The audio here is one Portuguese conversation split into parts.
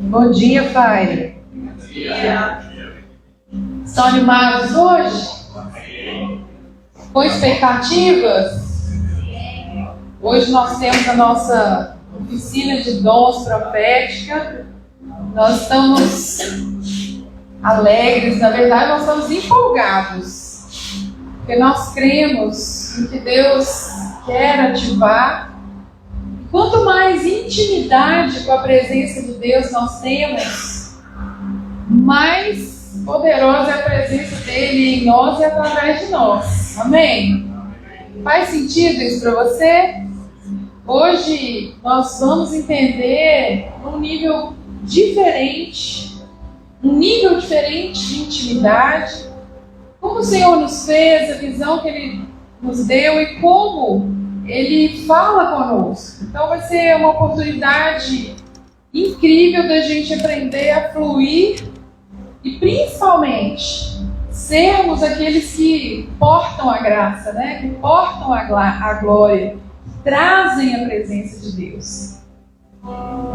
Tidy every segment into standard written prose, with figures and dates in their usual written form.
Bom dia, Pai. Bom dia. Estão animados hoje? Com expectativas? Hoje nós temos a nossa oficina de dons profética. Nós estamos alegres, na verdade nós estamos empolgados, porque nós cremos em que Deus quer ativar. Quanto mais intimidade com a presença de Deus nós temos, mais poderosa é a presença dele em nós e através de nós. Amém? Faz sentido isso para você? Hoje nós vamos entender um nível diferente de intimidade, como o Senhor nos fez, a visão que Ele nos deu e como Ele fala conosco. Então vai ser uma oportunidade incrível da gente aprender a fluir e principalmente sermos aqueles que portam a graça, né? Que portam a glória, trazem a presença de Deus.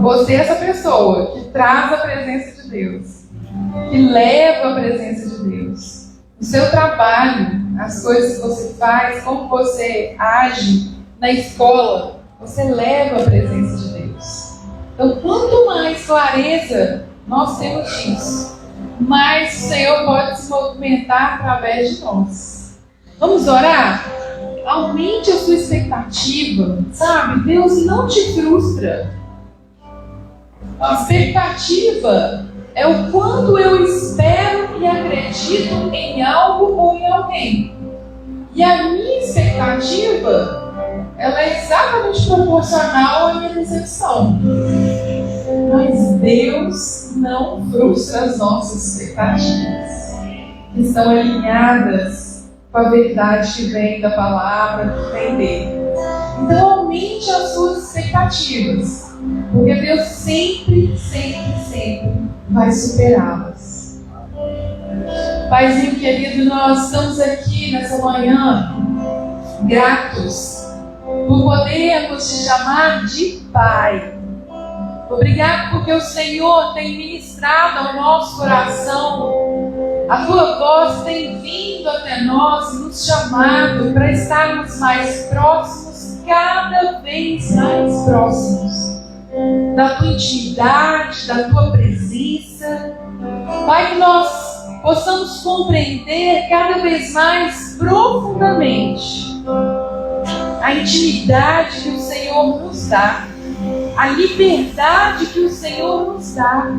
Você é essa pessoa que traz a presença de Deus, que leva a presença de Deus. O seu trabalho, as coisas que você faz, como você age na escola, você leva a presença de Deus. Então, quanto mais clareza nós temos disso, mais o Senhor pode se movimentar através de nós. Vamos orar? Aumente a sua expectativa, sabe? Deus não te frustra. A expectativa é o quanto eu espero e acredito em algo ou em alguém. E a minha expectativa, ela é exatamente proporcional à minha decepção. Mas Deus não frustra as nossas expectativas, que estão alinhadas com a verdade que vem da palavra, que vem dele. Então aumente as suas expectativas, porque Deus sempre vai superá-las. Paizinho querido, nós estamos aqui nessa manhã gratos por podermos te chamar de Pai. Obrigado porque o Senhor tem ministrado ao nosso coração. A tua voz tem vindo até nós e nos chamado para estarmos mais próximos, cada vez mais próximos da tua intimidade, da tua presença. Pai, que nós possamos compreender cada vez mais profundamente a intimidade que o Senhor nos dá, a liberdade que o Senhor nos dá,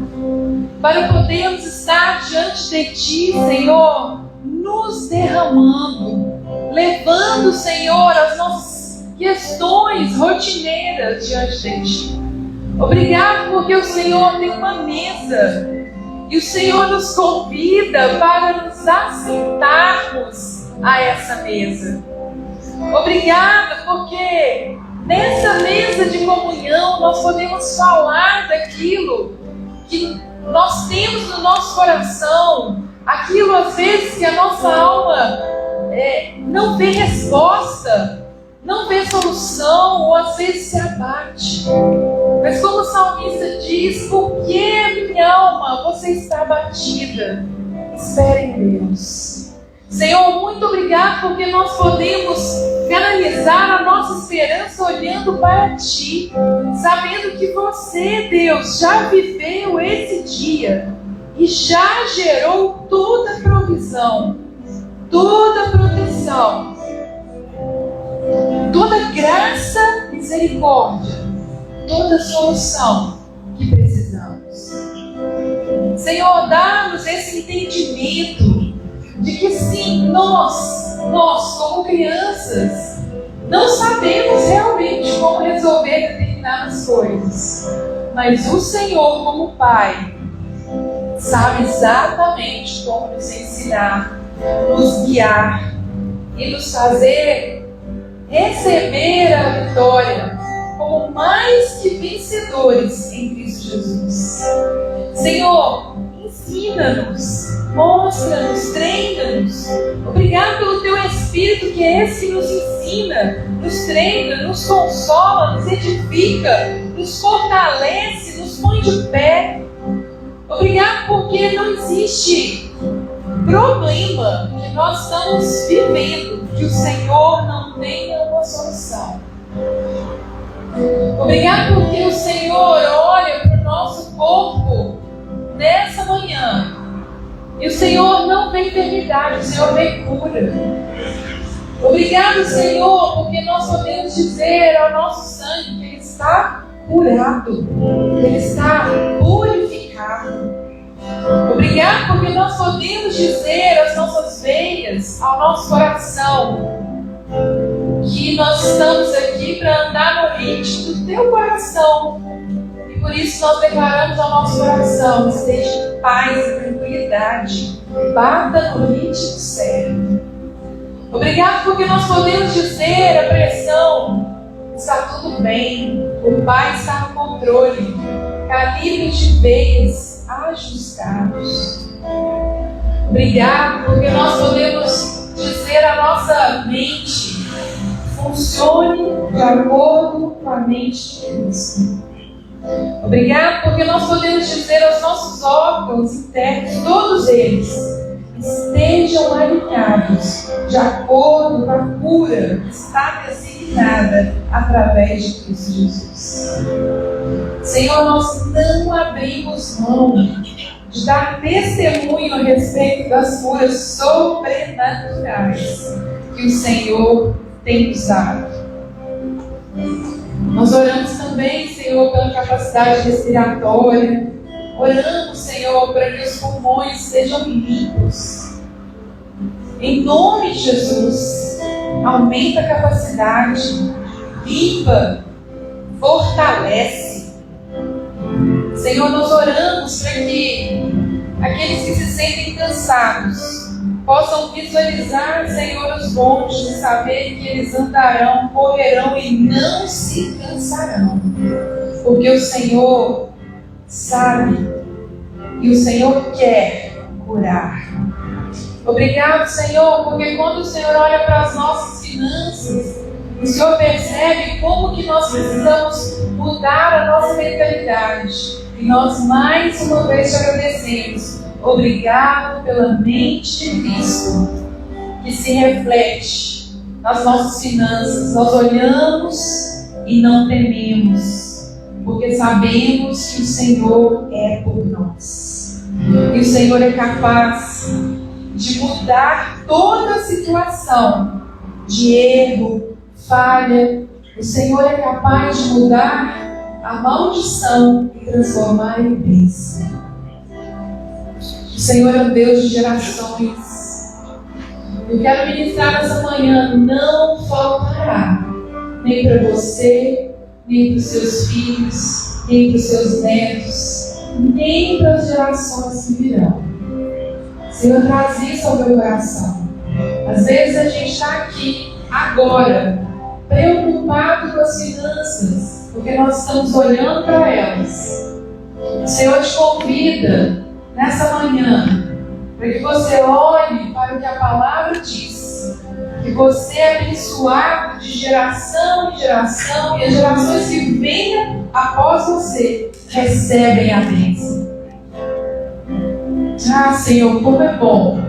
para podermos estar diante de Ti, Senhor, nos derramando, levando, Senhor, as nossas questões rotineiras diante de Ti. Obrigado porque o Senhor tem uma mesa e o Senhor nos convida para nos assentarmos a essa mesa. Obrigado porque nessa mesa de comunhão nós podemos falar daquilo que nós temos no nosso coração, aquilo às vezes que a nossa alma não vê resposta, não vê solução, ou às vezes se abate. Mas como o salmista diz, por que minha alma você está abatida? Espere em Deus. Senhor, muito obrigado porque nós podemos canalizar a nossa esperança olhando para Ti, sabendo que você, Deus, já viveu esse dia e já gerou toda a provisão, toda a proteção, toda graça, misericórdia, toda a solução que precisamos. Senhor, dá-nos esse entendimento de que sim, nós como crianças, não sabemos realmente como resolver determinadas coisas, mas o Senhor, como Pai, sabe exatamente como nos ensinar, nos guiar e nos fazer receber a vitória vencedores em Cristo Jesus. Senhor, ensina-nos, mostra-nos, treina-nos. Obrigado pelo Teu Espírito, que é esse que nos ensina, nos treina, nos consola, nos edifica, nos fortalece, nos põe de pé. Obrigado porque não existe problema que nós estamos vivendo que o Senhor não tenha uma solução. Obrigado porque o Senhor olha para o nosso corpo nessa manhã e o Senhor não vê enfermidade, o Senhor vê cura. Obrigado, Senhor, porque nós podemos dizer ao nosso sangue que ele está curado, que ele está purificado. Obrigado porque nós podemos dizer às nossas veias, ao nosso coração, que nós estamos aqui para andar no ritmo do Teu coração. E por isso nós declaramos ao nosso coração: esteja em paz e tranquilidade, bata no ritmo certo. Obrigado porque nós podemos dizer à pressão: está tudo bem, o Pai está no controle, calibre de veias ajustados. Obrigado porque nós podemos dizer à nossa mente: funcione de acordo com a mente de Cristo. Obrigado porque nós podemos dizer aos nossos órgãos internos, todos eles, estejam alinhados de acordo com a cura que está designada através de Cristo Jesus. Senhor, nós não abrimos mão de dar testemunho a respeito das curas sobrenaturais que o Senhor tem nos dado. Nós oramos também, Senhor, pela capacidade respiratória. Oramos, Senhor, para que os pulmões sejam limpos. Em nome de Jesus, aumenta a capacidade, limpa, fortalece. Senhor, nós oramos para que aqueles que se sentem cansados possam visualizar, Senhor, os montes e saber que eles andarão, correrão e não se cansarão. Porque o Senhor sabe e o Senhor quer curar. Obrigado, Senhor, porque quando o Senhor olha para as nossas finanças, o Senhor percebe como que nós precisamos mudar a nossa mentalidade. E nós mais uma vez te agradecemos. Obrigado pela mente de Cristo, que se reflete nas nossas finanças. Nós olhamos e não tememos, porque sabemos que o Senhor é por nós. E o Senhor é capaz de mudar toda a situação de erro, falha. O Senhor é capaz de mudar a maldição e transformar em bênção. O Senhor é um Deus de gerações. Eu quero ministrar nessa manhã: não faltará, nem para você, nem para os seus filhos, nem para os seus netos, nem para as gerações que virão. Senhor, traz isso ao meu coração. Às vezes a gente está aqui, agora, preocupado com as finanças, porque nós estamos olhando para elas. O Senhor te convida nessa manhã para que você olhe para o que a palavra diz, que você é abençoado de geração em geração, e as gerações que venham após você recebem a bênção. Ah, Senhor, como é bom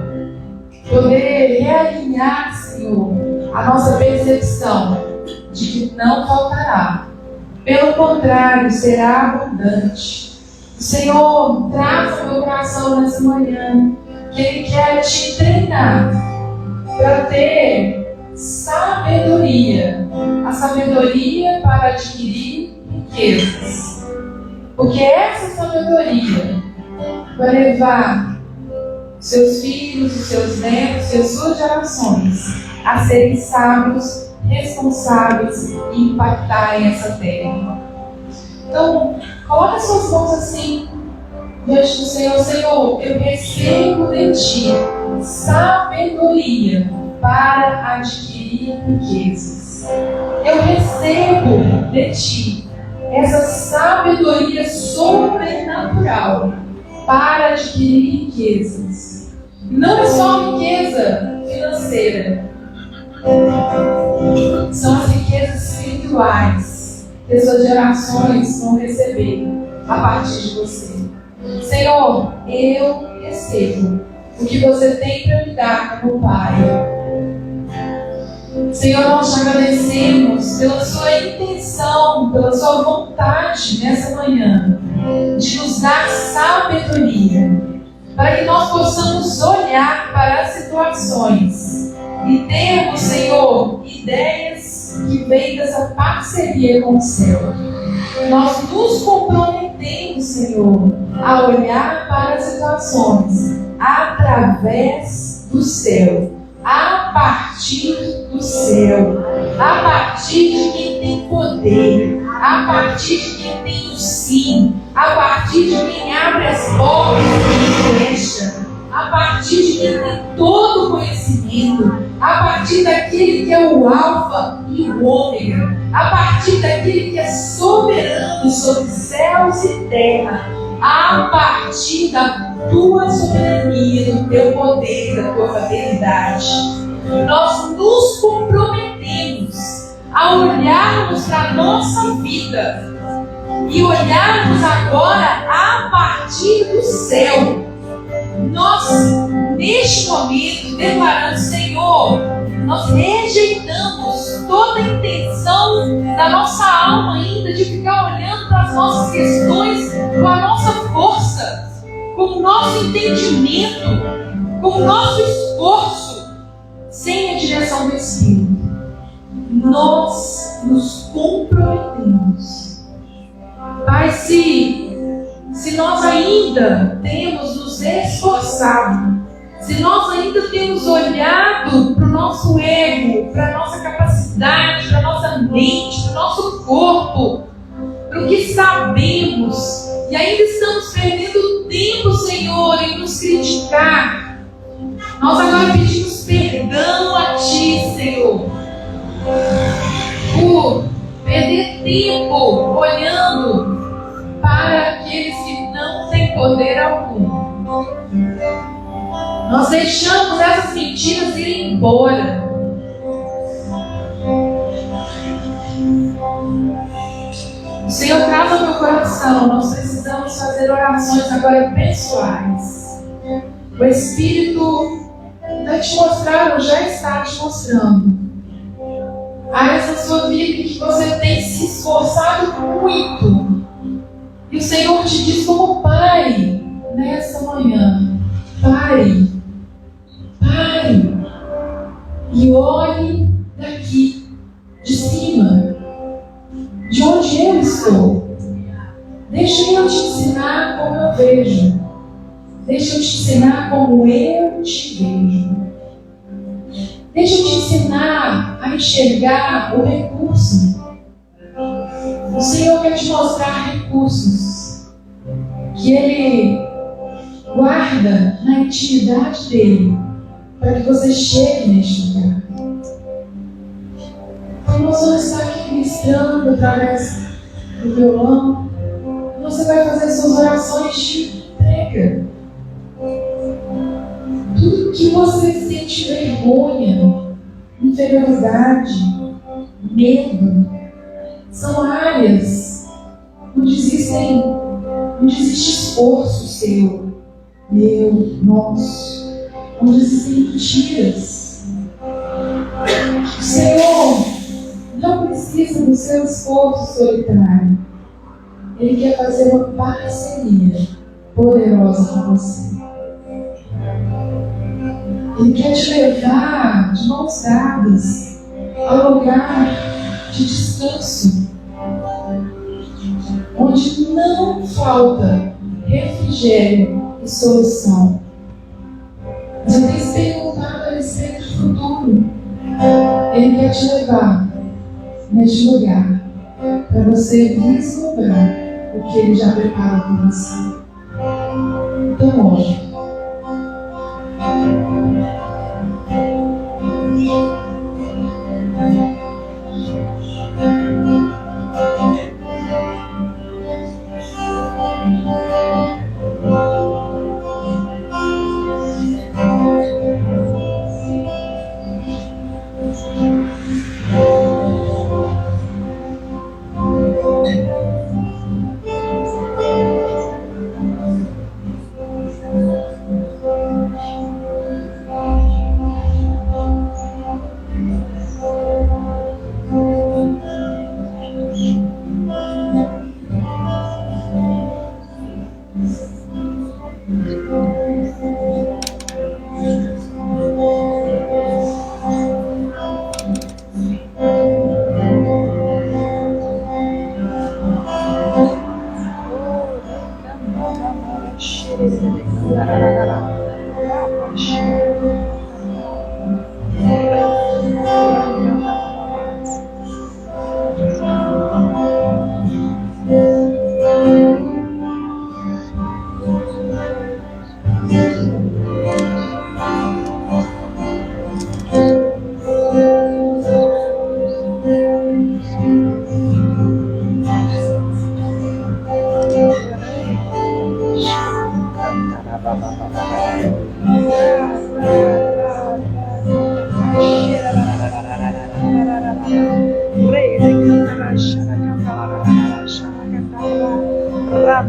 poder realinhar, Senhor, a nossa percepção de que não faltará. Pelo contrário, será abundante. O Senhor traz ao meu coração nessa manhã que Ele quer te treinar para ter sabedoria. A sabedoria para adquirir riquezas. Porque essa sabedoria vai levar seus filhos, os seus netos e as suas gerações a serem sábios, responsáveis e impactarem essa terra. Então, coloque as suas mãos assim diante do Senhor. Senhor, eu recebo de Ti sabedoria para adquirir riquezas. Eu recebo de Ti essa sabedoria sobrenatural para adquirir riquezas. E não é só riqueza financeira, são as riquezas espirituais que as suas gerações vão receber a partir de você. Senhor, eu recebo o que você tem para me dar como Pai. Senhor, nós te agradecemos pela sua intenção, pela sua vontade nessa manhã de nos dar sabedoria, para que nós possamos olhar para as situações e termos, Senhor, ideias que vêm dessa parceria com o céu. Nós nos comprometemos, Senhor, a olhar para as situações através do céu, a partir do céu, a partir de quem tem poder, a partir de quem tem o sim, a partir de quem abre as portas e fecha, a partir de quem tem todo o conhecimento, a partir daquele que é o alfa e o ômega, a partir daquele que é soberano sobre céus e terra, a partir da tua soberania, do teu poder, da tua paternidade. Nós nos comprometemos a olharmos para a nossa vida e olharmos agora a partir do céu. Nós, neste momento, declarando: Senhor, nós rejeitamos toda a intenção da nossa alma ainda de ficar olhando para as nossas questões com a nossa força, com o nosso entendimento, com o nosso esforço, sem a direção do Espírito. Nós nos comprometemos. Pai, se nós ainda temos nos esforçado, se nós ainda temos olhado para o nosso ego, para a nossa capacidade, para a nossa mente, para o nosso corpo, para o que sabemos, e ainda estamos perdendo tempo, Senhor, em nos criticar, nós agora pedimos perdão a Ti, Senhor, por perder tempo olhando para aqueles que não têm poder algum. Nós deixamos essas mentiras irem embora. O Senhor traz ao meu coração, nós precisamos fazer orações agora pessoais. O Espírito vai te mostrar, ou já está te mostrando, áreas da sua vida que você tem se esforçado muito. E o Senhor te diz como Pai, nessa manhã: Pai, e olhe daqui, de cima, de onde eu estou. Deixa eu te ensinar como eu vejo. Deixa eu te ensinar como eu te vejo. Deixa eu te ensinar a enxergar o recurso. O Senhor quer te mostrar recursos que Ele guarda na intimidade dEle, para que você chegue neste lugar. Então nós vamos estar aqui ministrando através do violão. Você vai fazer suas orações de entrega. Tudo que você sente vergonha, inferioridade, medo, são áreas onde existe esforço seu, meu, nosso, onde existem mentiras. O Senhor não precisa do seu esforço solitário. Ele quer fazer uma parceria poderosa com você. Ele quer te levar de mãos dadas ao lugar de descanso, onde não falta refrigério e solução. Mas eu tenho perguntado a respeito do futuro. Ele quer te levar neste lugar para você vislumbrar o que Ele já preparou para você. Então, hoje, A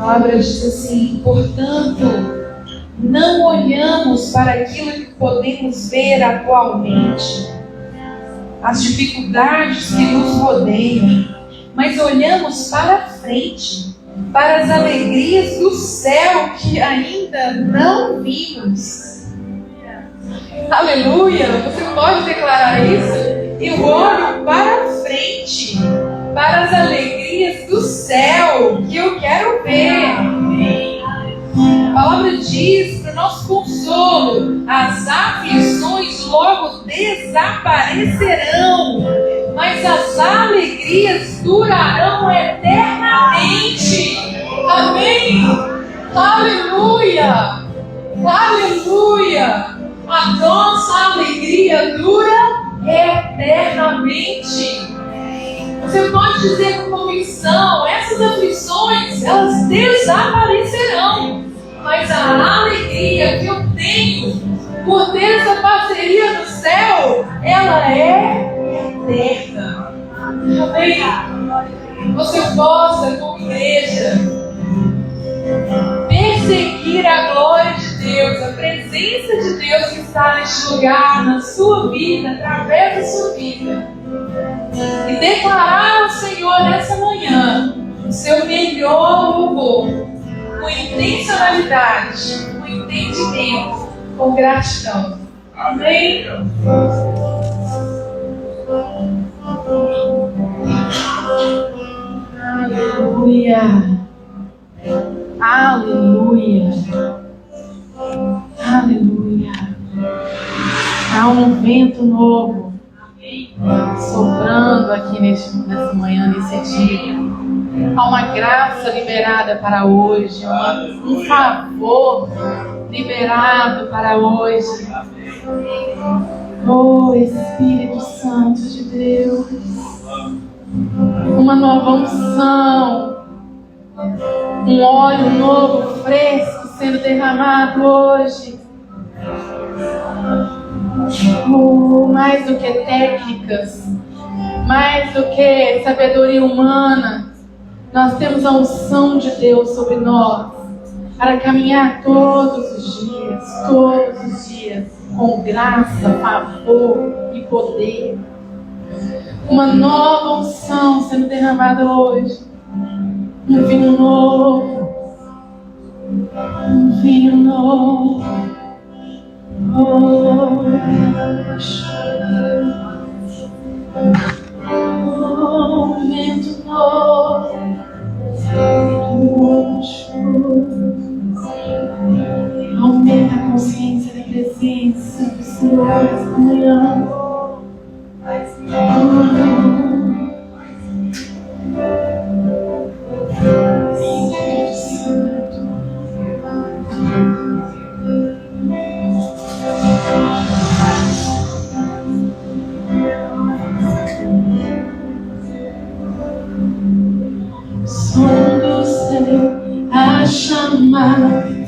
palavra diz assim: portanto, não olhamos para aquilo que podemos ver atualmente, as dificuldades que nos rodeiam, mas olhamos para frente, para as alegrias do céu que ainda não vimos. Aleluia! Você pode declarar isso? Eu olho para frente, para as alegrias do céu que eu quero ver. A palavra diz, para o nosso consolo, as aflições logo desaparecerão, mas as alegrias durarão eternamente. Amém? Aleluia! Aleluia! A nossa alegria dura eternamente. Você pode dizer com convicção: essas aflições, elas desaparecerão, mas a alegria que eu tenho por ter essa parceria no céu, ela é eterna. Amém? Você possa, como igreja, perseguir a glória de Deus, a presença de Deus que está neste lugar, na sua vida, através da sua vida, e declarar ao Senhor nessa manhã o seu melhor louvor, com intencionalidade, com entendimento, com gratidão. Amém? Aleluia! Aleluia! Aleluia! Há um vento novo soprando aqui nessa manhã, nesse dia. Há uma graça liberada para hoje, um favor liberado para hoje. Oh, Espírito Santo de Deus, uma nova unção, um óleo novo, fresco, sendo derramado hoje. Mais do que técnicas, mais do que sabedoria humana, nós temos a unção de Deus sobre nós para caminhar todos os dias, com graça, favor e poder. Uma nova unção sendo derramada hoje, um vinho novo, um vinho novo. Oh, vento novo, aumenta a consciência da presença do Senhor esta manhã.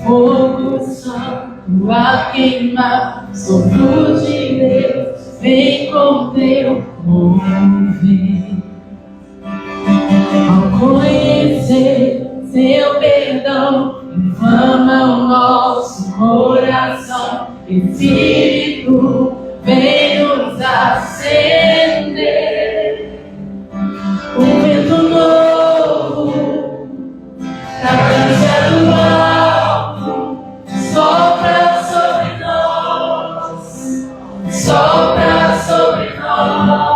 Fogo santo a queimar, sopro de Deus, vem com teu mover. Ao conhecer seu perdão, inflama o nosso coração. Espírito, vem nos acender. Um vento novo, na dança do alto, sopra sobre nós, sopra sobre nós.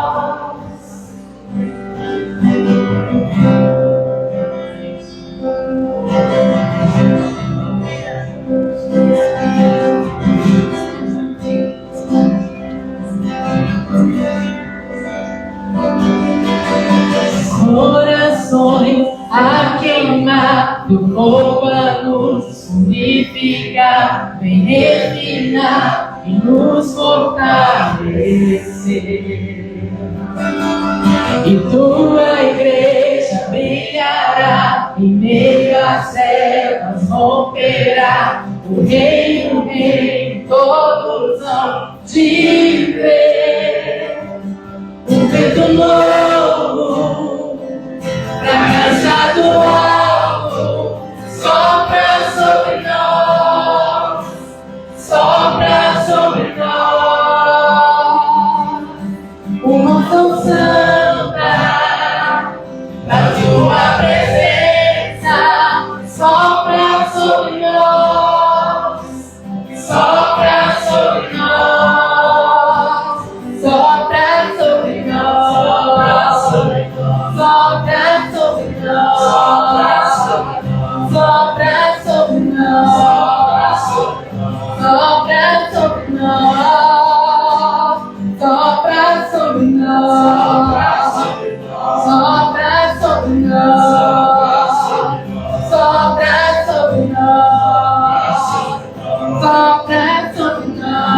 Corações a queimar, teu fogo a nos unificar, vem refinar e nos fortalecer. E tua igreja brilhará em meio às trevas romperá. O reino vem, todos hão de ver. Um vento novo, pra cansar do alto, sopra sobre nós, sopra sobre nós. Uma unção santa da tua presença, sopra sobre nós, sopra sobre nós, sopra sobre nós, sopra sobre nós, sopra sobre nós, sopra sobre nós, sopra sobre nós, sopra sobre nós, sopra sobre nós, sopra sobre nós.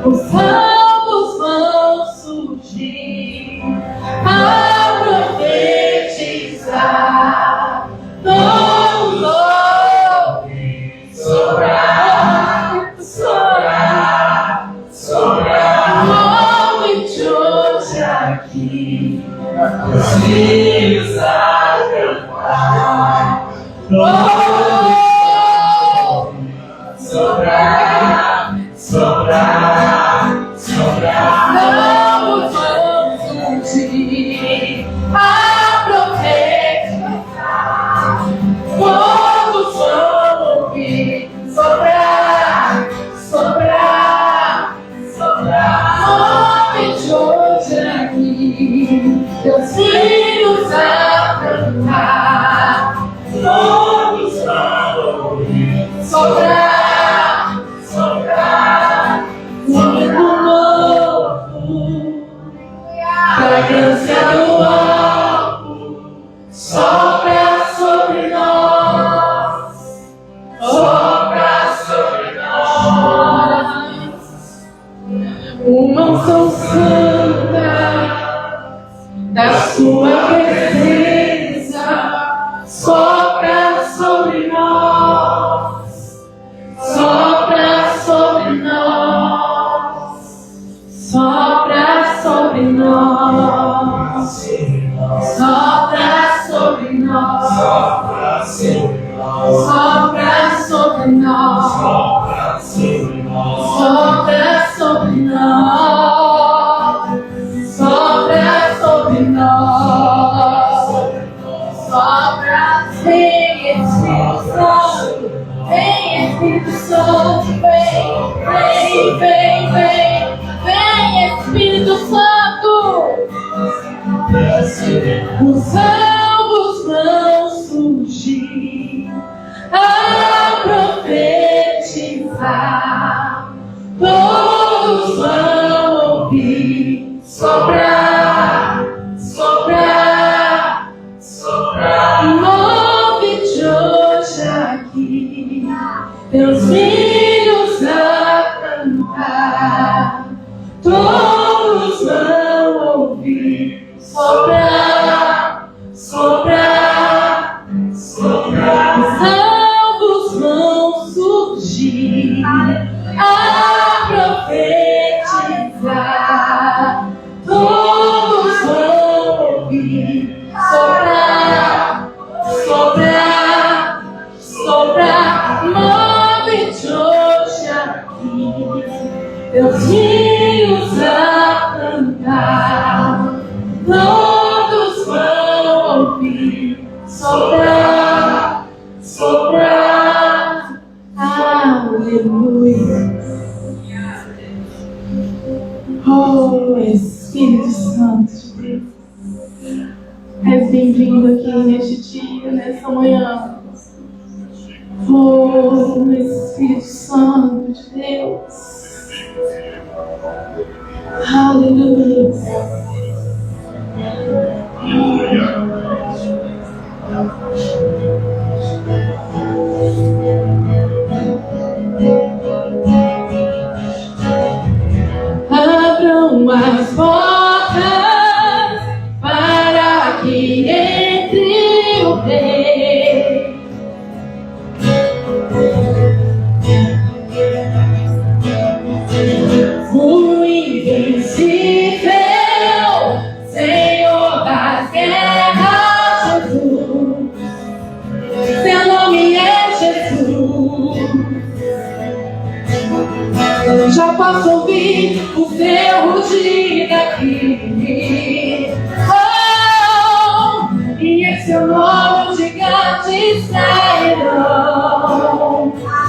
Os salvos vão surgir a profetizar. Todos ouvem sobrar, sobrar, sobrar. Move de hoje aqui, os filhos a cantar. Sobrar, sobrar, sobrar. Não vamos sentir a profetizar. Todos vão ouvir sobrar, sobrar, sobrar. Move de hoje aqui, teus filhos a cantar. Todos vão ouvir sobrar, sobrar, vento novo, fragrância do alto, sopra sobre nós, sopra sobre nós. Uma unção santa da sua presença, sopra sobre nós, sopra sobre nós, sopra sobre nós, sopra sobre nós, sopra sobre nós, sopra sobre nós, sopra sobre nós, sopra sobre nós, sopra. Vem Espírito Santo, vem Espírito Santo, vem, vem, vem, vem, vem Espírito Santo. Os salvos vão surgir a profetizar. Todos vão ouvir soprar, soprar, soprar. Move de hoje aqui, teus filhos a cantar. Todos vão ouvir soprar, soprar, soprar. Os salvos vão surgir a profetizar. Todos vão ouvir soprar, soprar, soprar. Move de hoje aqui, teus filhos a cantar. Todos vão ouvir soprar, soprar. Aleluia. Oh, Espírito Santo de Deus, és bem-vindo aqui neste dia, nessa manhã. Oh, Espírito Santo de Deus. Aleluia. Abram as portas para que meu Rei. O invencível Senhor das guerras, Jesus. Seu nome é Jesus. Já posso ouvir o seu rugir daqui. Oh, e em seu nome os gigantes cairão.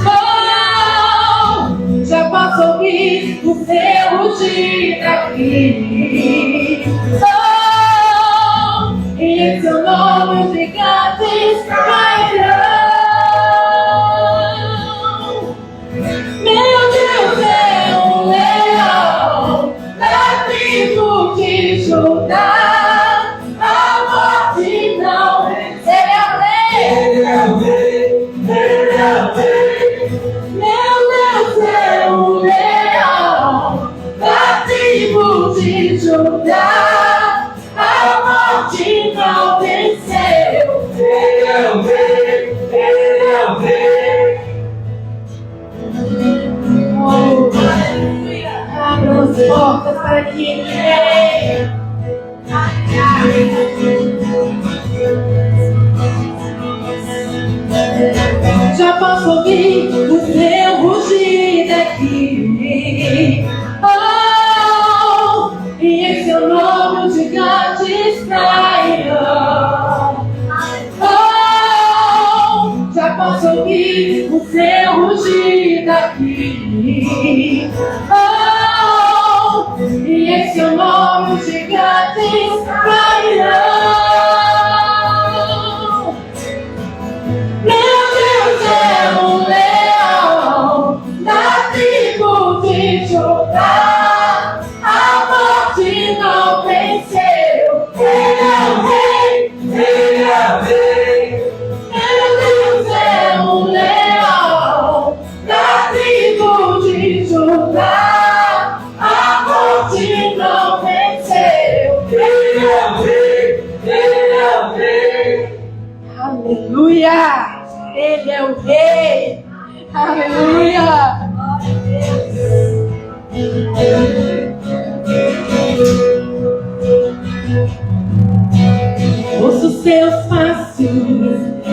Oh, já posso ouvir o seu rugir daqui. Oh, e em seu nome os gigantes cairão. Meu Deus é um leão da tribo de Judá. A morte não vence. Ele é o rei. Ele é o rei. Meu Deus é um leão da tribo de Judá. A morte não venceu. Ele é o rei. Ele é o rei. Abra as portas para que Ele venha. Já posso ouvir o seu rugir daqui. Oh, e em seu nome os gigantes cairão. Oh, já posso ouvir o seu rugir daqui. Oh, e em seu nome os gigantes cairão. Meu Deus é um leão da tribo de Judá. A morte não venceu. Ele é o rei. Ele é o rei. Meu Deus é um leão da tribo de Judá. A morte não venceu. Ele é o rei. Ele é o rei. Aleluia! Ele é o rei. Aleluia! Ouço seus passos,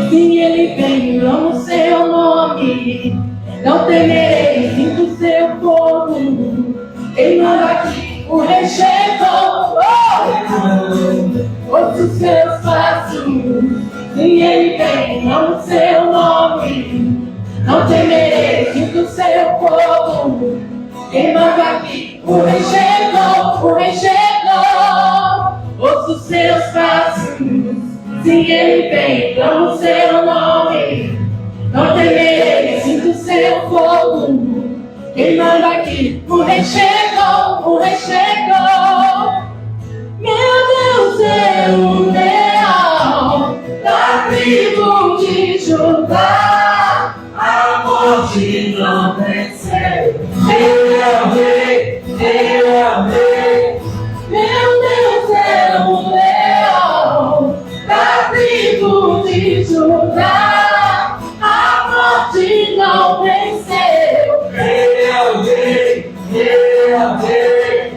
sim, Ele vem, amo seu nome. Não temerei, sinto seu fogo. Queimando aqui, o rei chegou. Oh! Ouço seus passos, sim, Ele vem, amo seu nome. Não temerei, sinto seu fogo. Queimando aqui, o rei chegou, o rei chegou. Ouço seus passos, sim, Ele vem, amo seu nome. Não temerei, sinto seu fogo. Queimando aqui, o rei chegou, o rei chegou. Meu Deus é um leão da tribo de Judá. A morte não venceu. Ele é o rei, Ele é o rei. Meu Deus é um leão da tribo de Judá. A morte não venceu. Ele é o rei, Ele é o rei.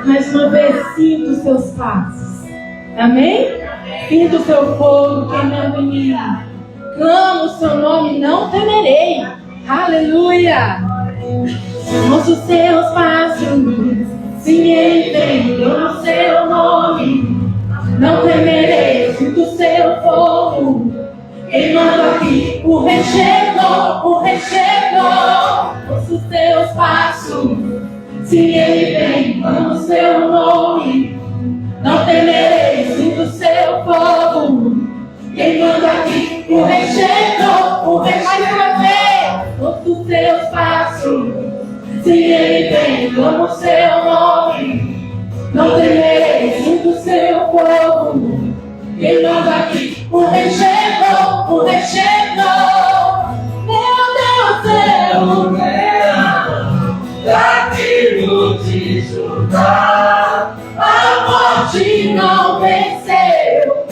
Mais uma vez, sinto os seus passos. Amém? Sinto o seu fogo queimando em mim. Clamo o seu nome, não temerei. Aleluia! Ouço os seus passos, sim, Ele vem, clamo o seu nome. Não temerei, sinto o seu fogo. Queimando aqui, o rei chegou, o rei chegou. Ouço os seus passos, sim, Ele vem, clamo o seu nome. Não temerei, sinto o seu fogo. Queimando aqui, o rei chegou, o rei chegou. Ouço os seus passos, sim, Ele vem, clamo o seu nome. Não temerei, sinto o seu fogo. Queimando aqui, o rei chegou, o rei chegou. Meu Deus é um leão da tribo de Judá. A morte não venceu.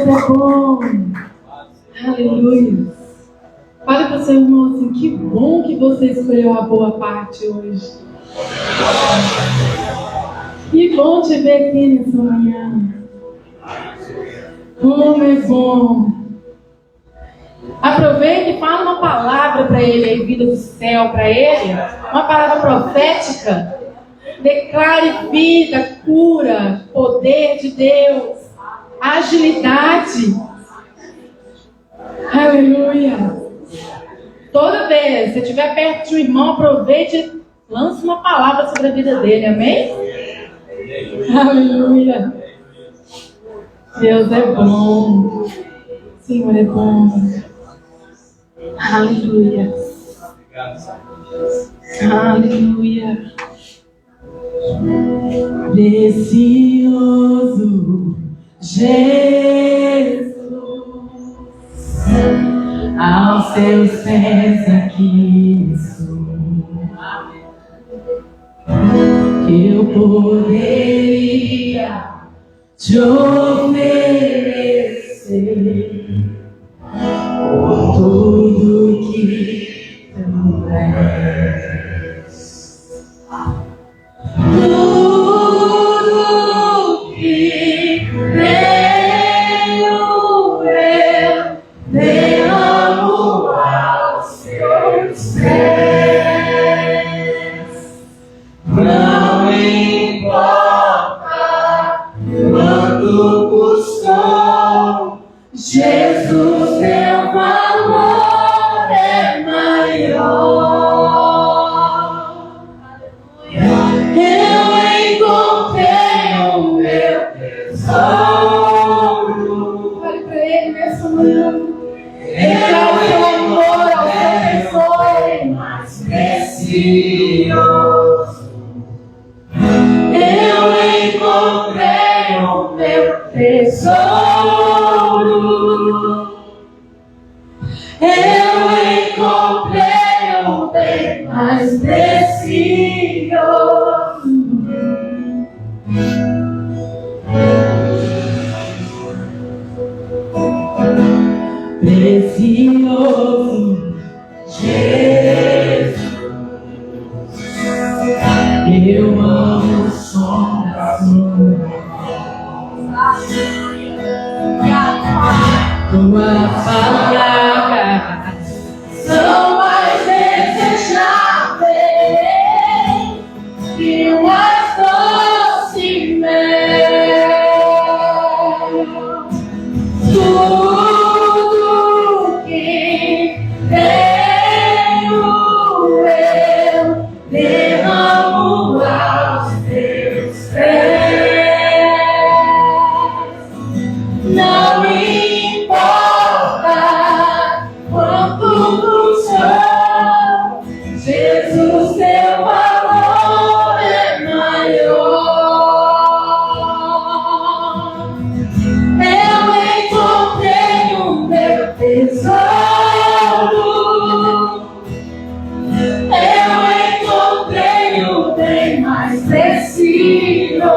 é bom. Aleluia. Fale para o seu irmão assim, que bom que você escolheu a boa parte hoje. Que bom te ver aqui nessa manhã. Como é bom. Aproveite e fala uma palavra para ele aí, vida do céu para ele. Uma palavra profética. Declare vida, cura, poder de Deus, agilidade. Aleluia. Toda vez que você estiver perto de um irmão, aproveite e lance uma palavra sobre a vida dele. Amém? Aleluia. Deus é bom. Senhor é bom. Aleluia. Aleluia. Precioso Jesus, aos teus pés aqui estou, eu poderia te oferecer por tudo que tu és. Tudo que tenho eu derramo aos teus pés. Não importa quanto custou, Jesus, teu valor é maior. Fale para ele nessa manhã. Declare seu amor ao seu tesouro mais precioso. Eu encontrei o meu tesouro. Eu encontrei o bem mais precioso. Precioso Jesus, eu amo o som da sua voz, tua palavra são mais desejáveis que o mais doce mel. Tudo que tenho eu derramo aos teus pés. Não importa quanto custou, Jesus, teu valor é maior. Eu encontrei o bem mais precioso.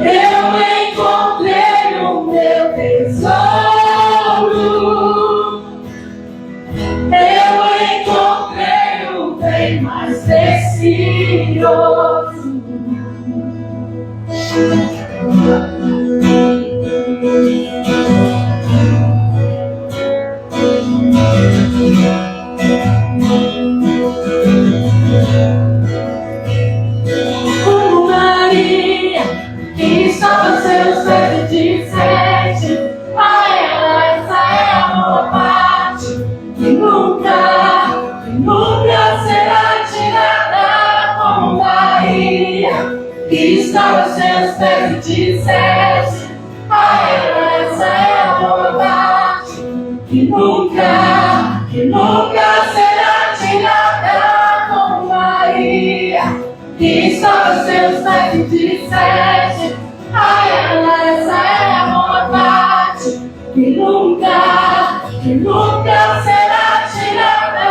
Eu encontrei o meu tesouro. Eu encontrei o bem mais precioso. Como Maria, que estava aos seus pés e disseste: Pai, essa é a boa parte, que nunca será tirada. Como Maria, que estava aos seus pés e disseste: Pai, essa é a boa parte, que nunca será tirada. Como Maria, que estava aos seus pés e disseste: Ai, essa é a boa parte, que nunca será tirada.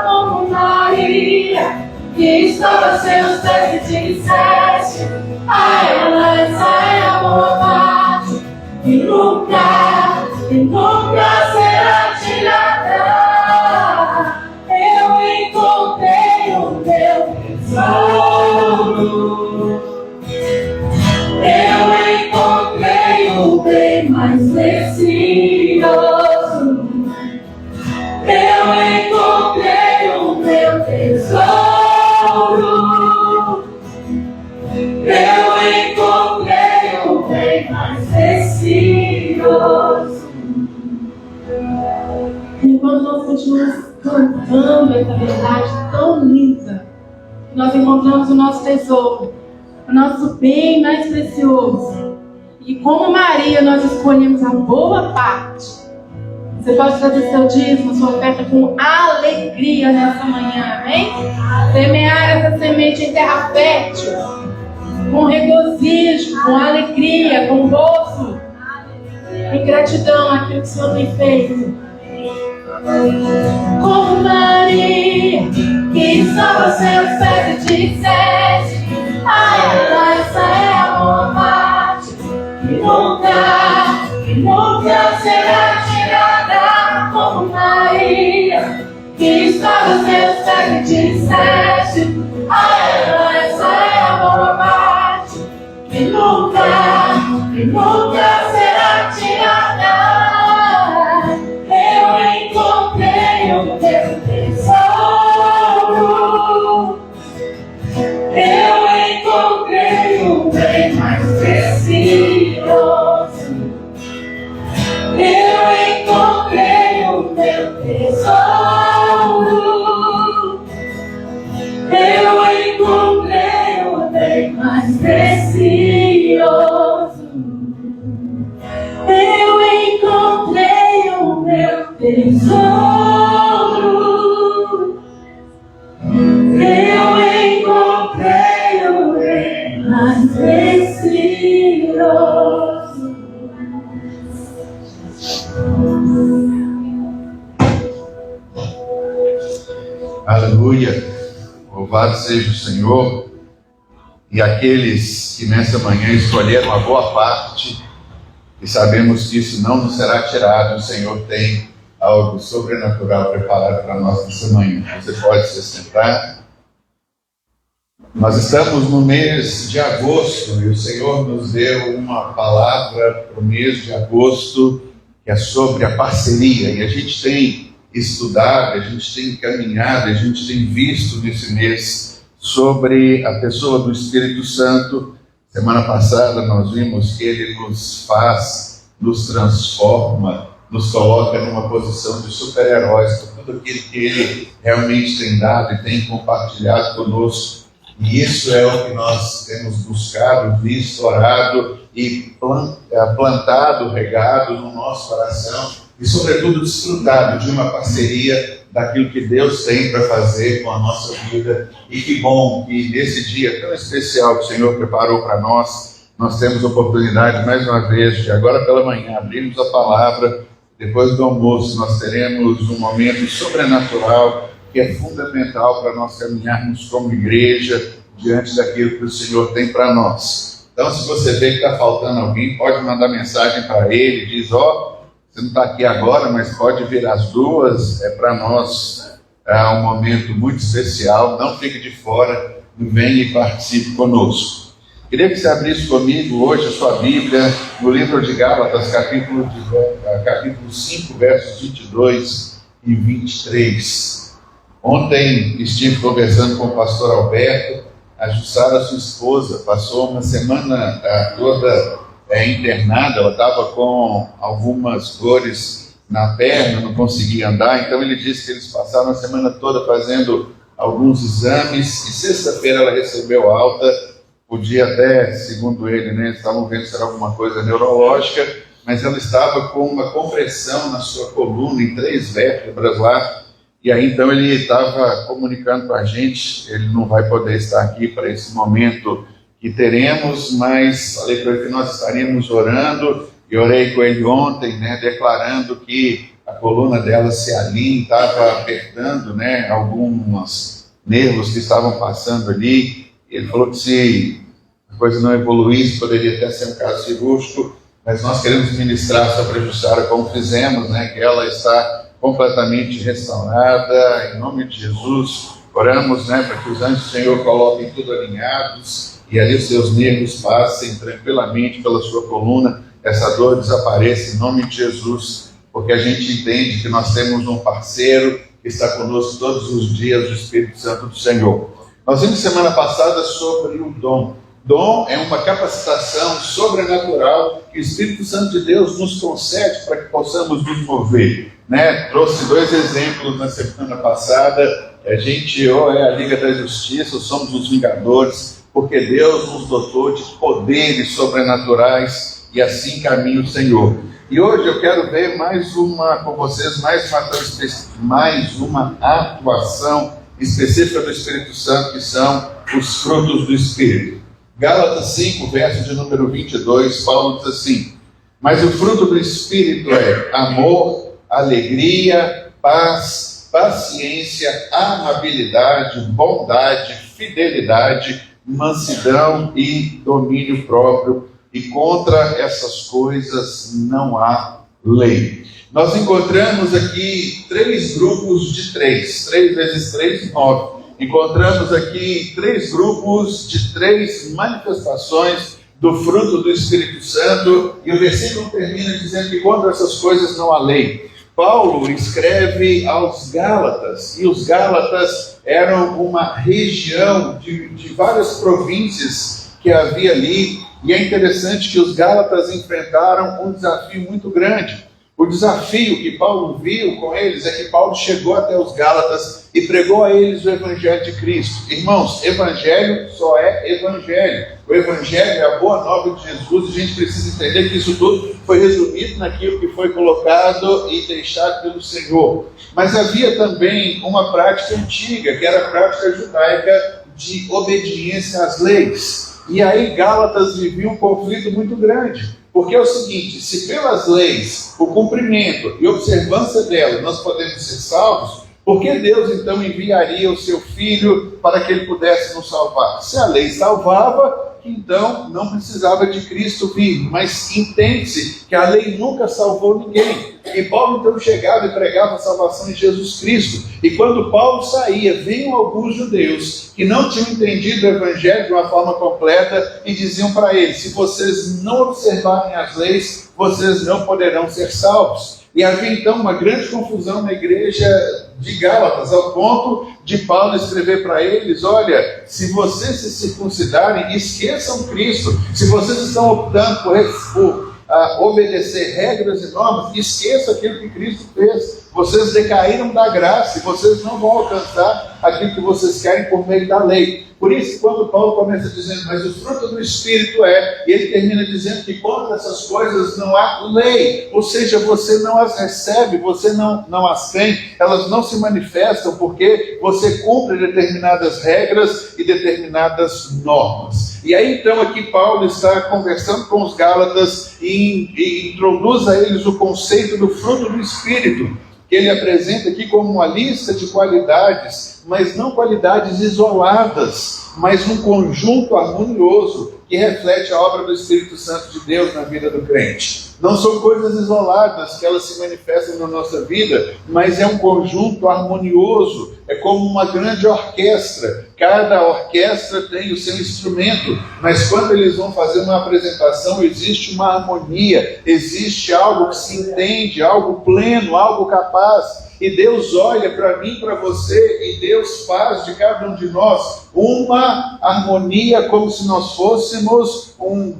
Como Maria, que estava aos seus pés e disseste: Ai, essa é a boa parte, que nunca será tirada. Eu encontrei o meu tesouro. Eu encontrei o bem mais precioso. Eu encontrei o meu tesouro. Eu encontrei o bem mais precioso. Enquanto nós continuamos cantando essa verdade tão linda, nós encontramos o nosso tesouro, o nosso bem mais precioso. E como Maria, nós escolhemos a boa parte. Você pode trazer seu dízimo, sua oferta com alegria nessa manhã, amém? Semear essa semente em terra fértil, com regozijo, com alegria, com gozo, em gratidão àquilo que o Senhor tem feito. Como Maria, que só você os pés e disseste: ai, essa é a boa parte, que nunca será tirada. Como Maria, que só os seus pés e disseste: ai, essa é a boa parte, que nunca será tirada. Eu encontrei o teu tesouro. Eu encontrei o bem mais precioso. Eu encontrei o meu tesouro. Eu encontrei o bem mais precioso. Eu encontrei o meu tesouro. Eu encontrei o bem mais precioso. Aleluia, louvado seja o Senhor. E aqueles que nessa manhã escolheram a boa parte, e sabemos que isso não nos será tirado, o Senhor tem algo sobrenatural preparado para nós nessa manhã. Você pode se sentar. Nós estamos no mês de agosto e o Senhor nos deu uma palavra para o mês de agosto que é sobre a parceria. E a gente tem estudado, a gente tem caminhado, a gente tem visto nesse mês sobre a pessoa do Espírito Santo. Semana passada nós vimos que Ele nos faz, nos transforma, nos coloca numa posição de super-heróis por tudo aquilo que Ele realmente tem dado e tem compartilhado conosco. E isso é o que nós temos buscado, visto, orado e plantado, regado no nosso coração e, sobretudo, desfrutado de uma parceria daquilo que Deus tem para fazer com a nossa vida. E que bom que nesse dia tão especial que o Senhor preparou para nós temos oportunidade, mais uma vez, de agora pela manhã, abrirmos a palavra. Depois do almoço, nós teremos um momento sobrenatural que é fundamental para nós caminharmos como igreja diante daquilo que o Senhor tem para nós. Então, se você vê que está faltando alguém, pode mandar mensagem para ele, diz: ó, você não está aqui agora, mas pode vir às 2, é para nós um momento muito especial, não fique de fora, venha e participe conosco. Queria que você abrisse comigo hoje a sua Bíblia no livro de Gálatas, capítulo 5, versos 22 e 23. Ontem estive conversando com o pastor Alberto. A Jussara, sua esposa, passou uma semana toda internada. Ela estava com algumas dores na perna, não conseguia andar. Então ele disse que eles passaram a semana toda fazendo alguns exames e sexta-feira ela recebeu alta. Podia até, segundo ele, eles estavam vendo se era alguma coisa neurológica, mas ela estava com uma compressão na sua coluna, em 3 vértebras lá. E aí então ele estava comunicando para a gente, ele não vai poder estar aqui para esse momento que teremos, mas falei para ele que nós estaríamos orando, e orei com ele ontem, declarando que a coluna dela se alinha, estava apertando, alguns nervos que estavam passando ali. Ele falou que se a coisa não evoluísse, poderia até ser um caso cirúrgico, mas nós queremos ministrar sobre a Jussara como fizemos, né? Que ela está completamente restaurada, em nome de Jesus. Oramos, né, para que os anjos do Senhor coloquem tudo alinhados e ali os seus nervos passem tranquilamente pela sua coluna, essa dor desapareça em nome de Jesus, porque a gente entende que nós temos um parceiro que está conosco todos os dias, o Espírito Santo do Senhor. Nós vimos semana passada sobre o dom. Dom é uma capacitação sobrenatural que o Espírito Santo de Deus nos concede para que possamos nos mover, né? Trouxe 2 exemplos na semana passada. A gente ou é a Liga da Justiça, ou somos os Vingadores, porque Deus nos dotou de poderes sobrenaturais e assim caminha o Senhor. E hoje eu quero ver com vocês mais uma atuação específica do Espírito Santo, que são os frutos do Espírito. Gálatas 5, verso de número 22, Paulo diz assim: mas o fruto do Espírito é amor, alegria, paz, paciência, amabilidade, bondade, fidelidade, mansidão e domínio próprio. E contra essas coisas não há lei. Nós encontramos aqui 3 grupos de 3. 3 vezes 3, 9. Encontramos aqui 3 grupos de 3 manifestações do fruto do Espírito Santo. E o versículo termina dizendo que contra essas coisas não há lei. Paulo escreve aos Gálatas, e os Gálatas eram uma região de várias províncias que havia ali, e é interessante que os Gálatas enfrentaram um desafio muito grande. O desafio que Paulo viu com eles é que Paulo chegou até os Gálatas e pregou a eles o Evangelho de Cristo. Irmãos, Evangelho só é Evangelho. O Evangelho é a boa nova de Jesus, e a gente precisa entender que isso tudo foi resumido naquilo que foi colocado e deixado pelo Senhor. Mas havia também uma prática antiga, que era a prática judaica de obediência às leis. E aí Gálatas vivia um conflito muito grande. Porque é o seguinte, se pelas leis, o cumprimento e observância delas nós podemos ser salvos, por que Deus então enviaria o seu Filho para que ele pudesse nos salvar? Se a lei salvava, então não precisava de Cristo vir. Mas entende-se que a lei nunca salvou ninguém. E Paulo então chegava e pregava a salvação em Jesus Cristo. E quando Paulo saía, vinham alguns judeus que não tinham entendido o Evangelho de uma forma completa e diziam para ele: se vocês não observarem as leis, vocês não poderão ser salvos. E havia então uma grande confusão na igreja de Gálatas, ao ponto de Paulo escrever para eles: olha, se vocês se circuncidarem, esqueçam Cristo. Se vocês estão optando por obedecer regras e normas, esqueça aquilo que Cristo fez. Vocês decaíram da graça e vocês não vão alcançar aquilo que vocês querem por meio da lei. Por isso, quando Paulo começa dizendo, mas o fruto do Espírito é, e ele termina dizendo que contra essas coisas não há lei, ou seja, você não as recebe, você não as tem, elas não se manifestam porque você cumpre determinadas regras e determinadas normas. E aí então aqui Paulo está conversando com os Gálatas e introduz a eles o conceito do fruto do Espírito, que ele apresenta aqui como uma lista de qualidades, mas não qualidades isoladas, mas um conjunto harmonioso que reflete a obra do Espírito Santo de Deus na vida do crente. Não são coisas isoladas que elas se manifestam na nossa vida, mas é um conjunto harmonioso, é como uma grande orquestra. Cada orquestra tem o seu instrumento, mas quando eles vão fazer uma apresentação, existe uma harmonia, existe algo que se entende, algo pleno, algo capaz. E Deus olha para mim, para você, e Deus faz de cada um de nós uma harmonia, como se nós fôssemos uma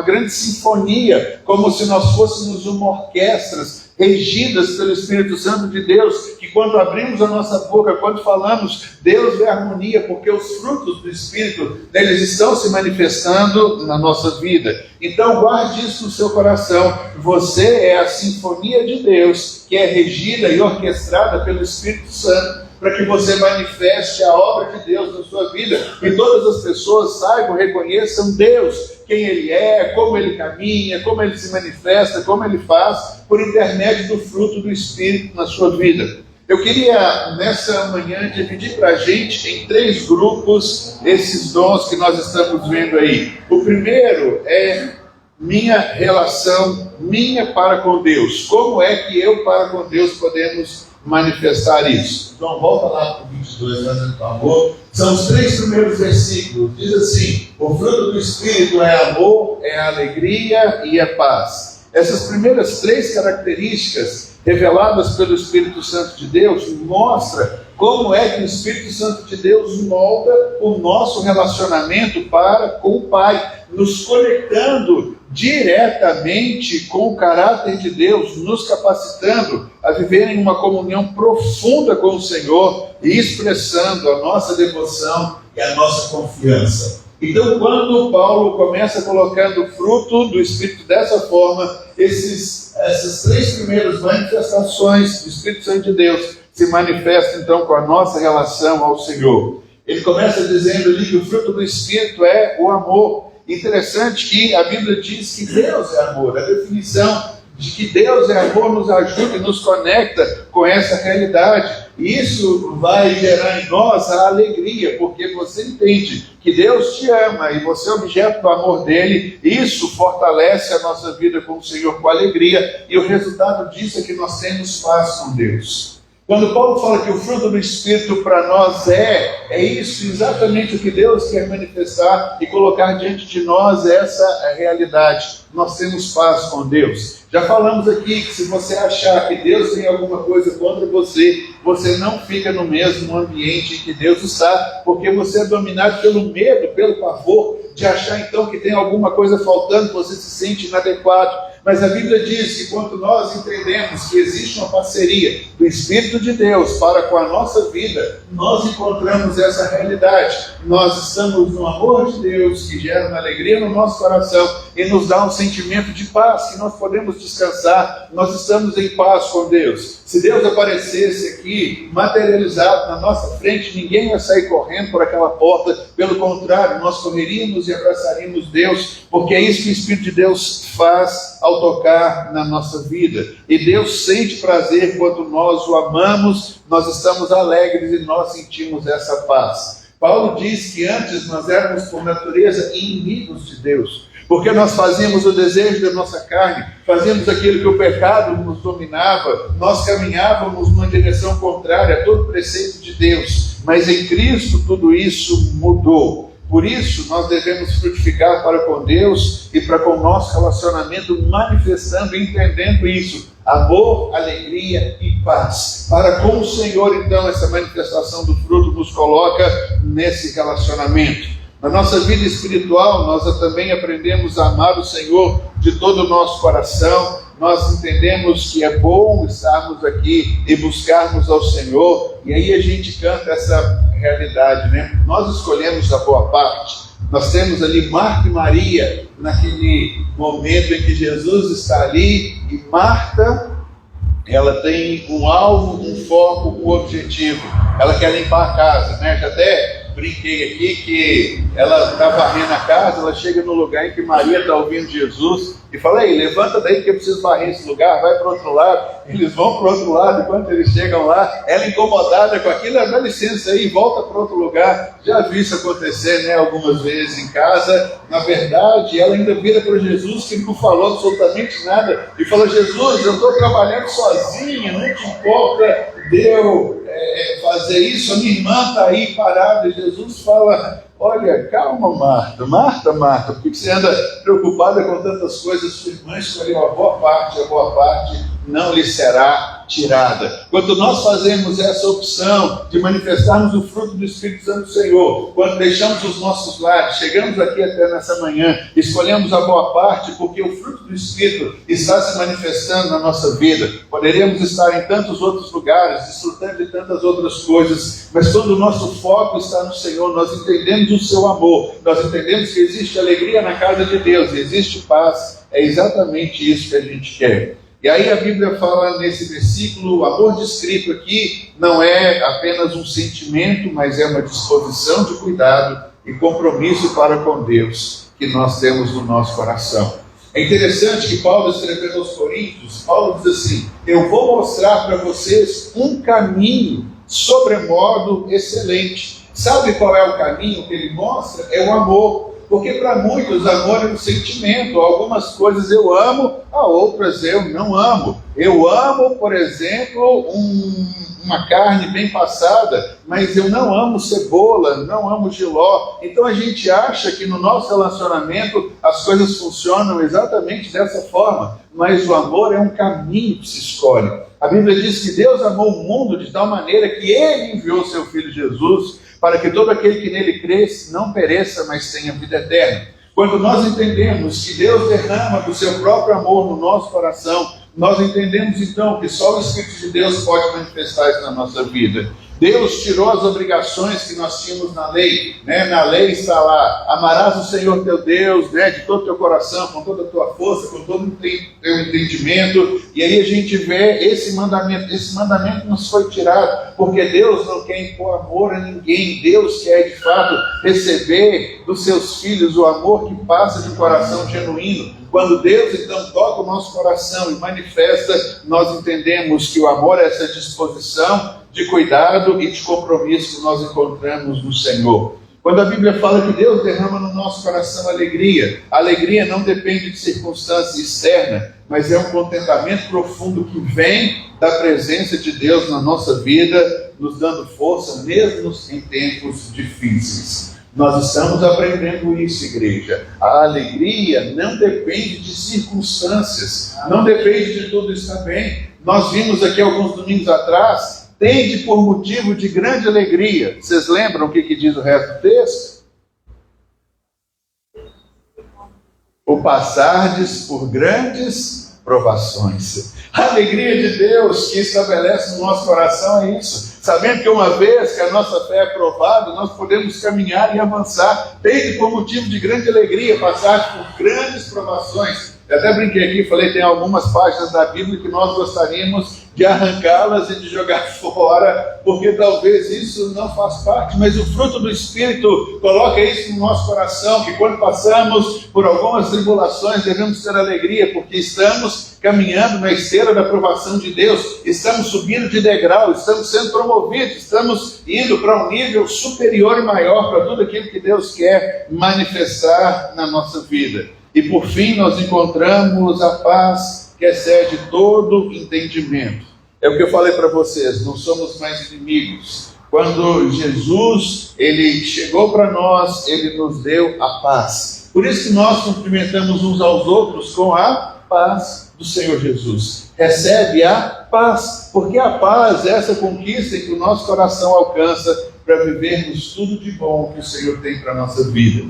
grande sinfonia, como se nós fôssemos uma orquestra, regidas pelo Espírito Santo de Deus, que quando abrimos a nossa boca, quando falamos, Deus vê harmonia, porque os frutos do Espírito, eles estão se manifestando na nossa vida. Então guarde isso no seu coração, você é a sinfonia de Deus, que é regida e orquestrada pelo Espírito Santo, para que você manifeste a obra de Deus na sua vida, e todas as pessoas saibam, reconheçam Deus, quem Ele é, como Ele caminha, como Ele se manifesta, como Ele faz, por intermédio do fruto do Espírito na sua vida. Eu queria, nessa manhã, dividir para a gente em 3 grupos esses dons que nós estamos vendo aí. O primeiro é minha relação, minha para com Deus. Como é que eu para com Deus podemos manifestar isso? Então volta lá para o 22, por favor. São os 3 primeiros versículos. Diz assim: o fruto do Espírito é amor, é alegria e é paz. Essas primeiras 3 características reveladas pelo Espírito Santo de Deus mostra como é que o Espírito Santo de Deus molda o nosso relacionamento para com o Pai, nos conectando diretamente com o caráter de Deus, nos capacitando a viver em uma comunhão profunda com o Senhor e expressando a nossa devoção e a nossa confiança. Então, quando Paulo começa colocando o fruto do Espírito dessa forma, essas 3 primeiras manifestações do Espírito Santo de Deus se manifestam então com a nossa relação ao Senhor. Ele começa dizendo ali que o fruto do Espírito é o amor. Interessante que a Bíblia diz que Deus é amor. A definição de que Deus é amor nos ajuda e nos conecta com essa realidade. E isso vai gerar em nós a alegria, porque você entende que Deus te ama e você é objeto do amor dele. Isso fortalece a nossa vida com o Senhor com alegria, e o resultado disso é que nós temos paz com Deus. Quando Paulo fala que o fruto do Espírito para nós é isso, exatamente o que Deus quer manifestar e colocar diante de nós essa realidade. Nós temos paz com Deus. Já falamos aqui que se você achar que Deus tem alguma coisa contra você, você não fica no mesmo ambiente em que Deus está, porque você é dominado pelo medo, pelo pavor de achar então que tem alguma coisa faltando, você se sente inadequado. Mas a Bíblia diz que quando nós entendemos que existe uma parceria do Espírito de Deus para com a nossa vida, nós encontramos essa realidade. Nós estamos no amor de Deus, que gera uma alegria no nosso coração e nos dá um sentimento de paz, que nós podemos descansar. Nós estamos em paz com Deus. Se Deus aparecesse aqui, materializado na nossa frente, ninguém ia sair correndo por aquela porta. Pelo contrário, nós correríamos e abraçaríamos Deus, porque é isso que o Espírito de Deus faz ao tocar na nossa vida. E Deus sente prazer quando nós o amamos, nós estamos alegres e nós sentimos essa paz. Paulo diz que antes nós éramos por natureza inimigos de Deus, porque nós fazíamos o desejo da nossa carne, fazíamos aquilo que o pecado nos dominava, nós caminhávamos numa direção contrária a todo preceito de Deus. Mas em Cristo tudo isso mudou. Por isso nós devemos frutificar para com Deus e para com o nosso relacionamento, manifestando e entendendo isso. Amor, alegria e paz. Para com o Senhor, então, essa manifestação do fruto nos coloca nesse relacionamento. Na nossa vida espiritual, nós também aprendemos a amar o Senhor de todo o nosso coração. Nós entendemos que é bom estarmos aqui e buscarmos ao Senhor. E aí a gente canta essa realidade, né? Nós escolhemos a boa parte. Nós temos ali Marta e Maria, naquele momento em que Jesus está ali, e Marta, ela tem um alvo, um foco, um objetivo. Ela quer limpar a casa, né? Já até brinquei aqui que ela está varrendo a casa, ela chega no lugar em que Maria está ouvindo Jesus e fala: ei, levanta daí que eu preciso varrer esse lugar, vai para o outro lado. Eles vão para o outro lado, enquanto eles chegam lá, ela incomodada com aquilo, dá licença aí, volta para outro lugar. Já vi isso acontecer, né, algumas vezes em casa. Na verdade, ela ainda vira para Jesus, que não falou absolutamente nada, e fala: Jesus, eu estou trabalhando sozinha, não te importa de eu fazer isso? A minha irmã está aí parada. E Jesus fala: olha, calma, Marta, por que você anda preocupada com tantas coisas? Sua irmã escolheu a boa parte não lhe será tirada. Quando nós fazemos essa opção de manifestarmos o fruto do Espírito Santo do Senhor, quando deixamos os nossos lares, chegamos aqui até nessa manhã, escolhemos a boa parte, porque o fruto do Espírito está se manifestando na nossa vida. Poderíamos estar em tantos outros lugares, desfrutando de tantas outras coisas, mas quando o nosso foco está no Senhor, nós entendemos o seu amor, nós entendemos que existe alegria na casa de Deus, existe paz. É exatamente isso que a gente quer. E aí a Bíblia fala nesse versículo: o amor descrito aqui não é apenas um sentimento, mas é uma disposição de cuidado e compromisso para com Deus que nós temos no nosso coração. É interessante que Paulo, escrevendo aos Coríntios, Paulo diz assim: eu vou mostrar para vocês um caminho sobremodo excelente. Sabe qual é o caminho que ele mostra? É o amor. Porque para muitos amor é um sentimento. Algumas coisas eu amo, a outras eu não amo. Eu amo, por exemplo, uma carne bem passada, mas eu não amo cebola, não amo jiló. Então a gente acha que no nosso relacionamento as coisas funcionam exatamente dessa forma, mas o amor é um caminho que se escolhe. A Bíblia diz que Deus amou o mundo de tal maneira que Ele enviou seu Filho Jesus para que todo aquele que nele cresce não pereça, mas tenha vida eterna. Quando nós entendemos que Deus derrama do seu próprio amor no nosso coração, nós entendemos então que só o Espírito de Deus pode manifestar isso na nossa vida. Deus tirou as obrigações que nós tínhamos na lei, né? Na lei está lá, amarás o Senhor teu Deus, né? De todo o teu coração, com toda a tua força, com todo o teu entendimento, e aí a gente vê esse mandamento nos foi tirado, porque Deus não quer impor amor a ninguém. Deus quer de fato receber dos seus filhos o amor que passa de um coração genuíno. Quando Deus então toca o nosso coração e manifesta, nós entendemos que o amor é essa disposição de cuidado e de compromisso que nós encontramos no Senhor. Quando a Bíblia fala que Deus derrama no nosso coração alegria, a alegria não depende de circunstância externa, mas é um contentamento profundo que vem da presença de Deus na nossa vida, nos dando força mesmo em tempos difíceis. Nós estamos aprendendo isso, igreja. A alegria não depende de circunstâncias, não depende de tudo estar bem. Nós vimos aqui alguns domingos atrás, tende por motivo de grande alegria. Vocês lembram o que diz o resto do texto? O passardes por grandes provações. A alegria de Deus que estabelece no nosso coração é isso. Sabendo que uma vez que a nossa fé é provada, nós podemos caminhar e avançar. Tende por motivo de grande alegria passar por grandes provações. Eu até brinquei aqui, falei, tem algumas páginas da Bíblia que nós gostaríamos de arrancá-las e de jogar fora, porque talvez isso não faz parte, mas o fruto do Espírito coloca isso no nosso coração, que quando passamos por algumas tribulações devemos ter alegria, porque estamos caminhando na esteira da aprovação de Deus, estamos subindo de degrau, estamos sendo promovidos, estamos indo para um nível superior e maior para tudo aquilo que Deus quer manifestar na nossa vida. E por fim nós encontramos a paz que excede todo entendimento. É o que eu falei para vocês, não somos mais inimigos. Quando Jesus, ele chegou para nós, ele nos deu a paz. Por isso que nós cumprimentamos uns aos outros com a paz do Senhor Jesus. Recebe a paz, porque a paz é essa conquista que o nosso coração alcança para vivermos tudo de bom que o Senhor tem para a nossa vida.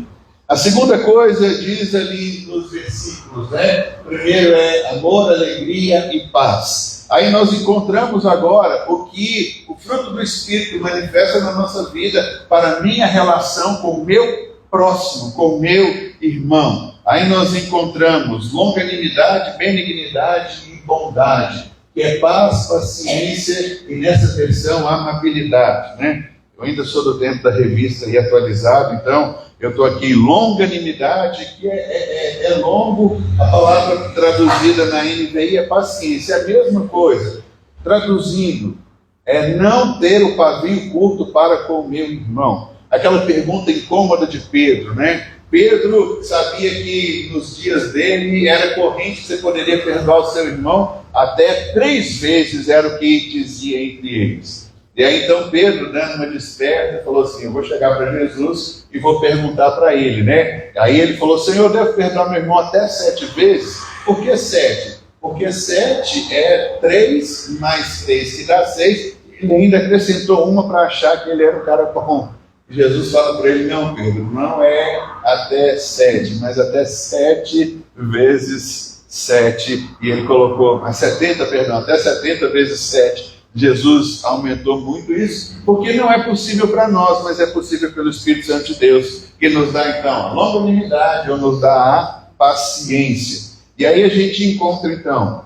A segunda coisa diz ali nos versículos, né? Primeiro é amor, alegria e paz. Aí nós encontramos agora o que o fruto do Espírito manifesta na nossa vida para a minha relação com o meu próximo, com o meu irmão. Aí nós encontramos longanimidade, benignidade e bondade, que é paz, paciência e nessa versão amabilidade, né? Eu ainda sou do tempo da revista e atualizado, então eu estou aqui, longanimidade, que é longo, a palavra traduzida na NVI é paciência, é a mesma coisa. Traduzindo, é não ter o pavio curto para com o meu irmão. Aquela pergunta incômoda de Pedro, né? Pedro sabia que nos dias dele era corrente que você poderia perdoar o seu irmão, até 3 vezes era o que dizia entre eles. E aí então Pedro, dando uma desperta, falou assim, eu vou chegar para Jesus e vou perguntar para ele, né? Aí ele falou, Senhor, eu devo perdoar meu irmão até 7 vezes? Por que 7? Porque 7 é 3 mais 3, que dá 6. Ele ainda acrescentou uma para achar que ele era um cara bom. Jesus fala para ele, não Pedro, não é até 7, mas até 7 vezes 7. E ele colocou, até 70 vezes 7. Jesus aumentou muito isso, porque não é possível para nós, mas é possível pelo Espírito Santo de Deus, que nos dá então a longanimidade, ou nos dá a paciência. E aí a gente encontra então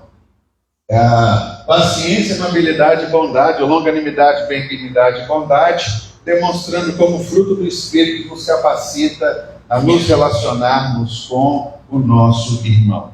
a paciência, amabilidade e bondade, ou longanimidade, benignidade e bondade, demonstrando como fruto do Espírito que nos capacita a nos relacionarmos com o nosso irmão.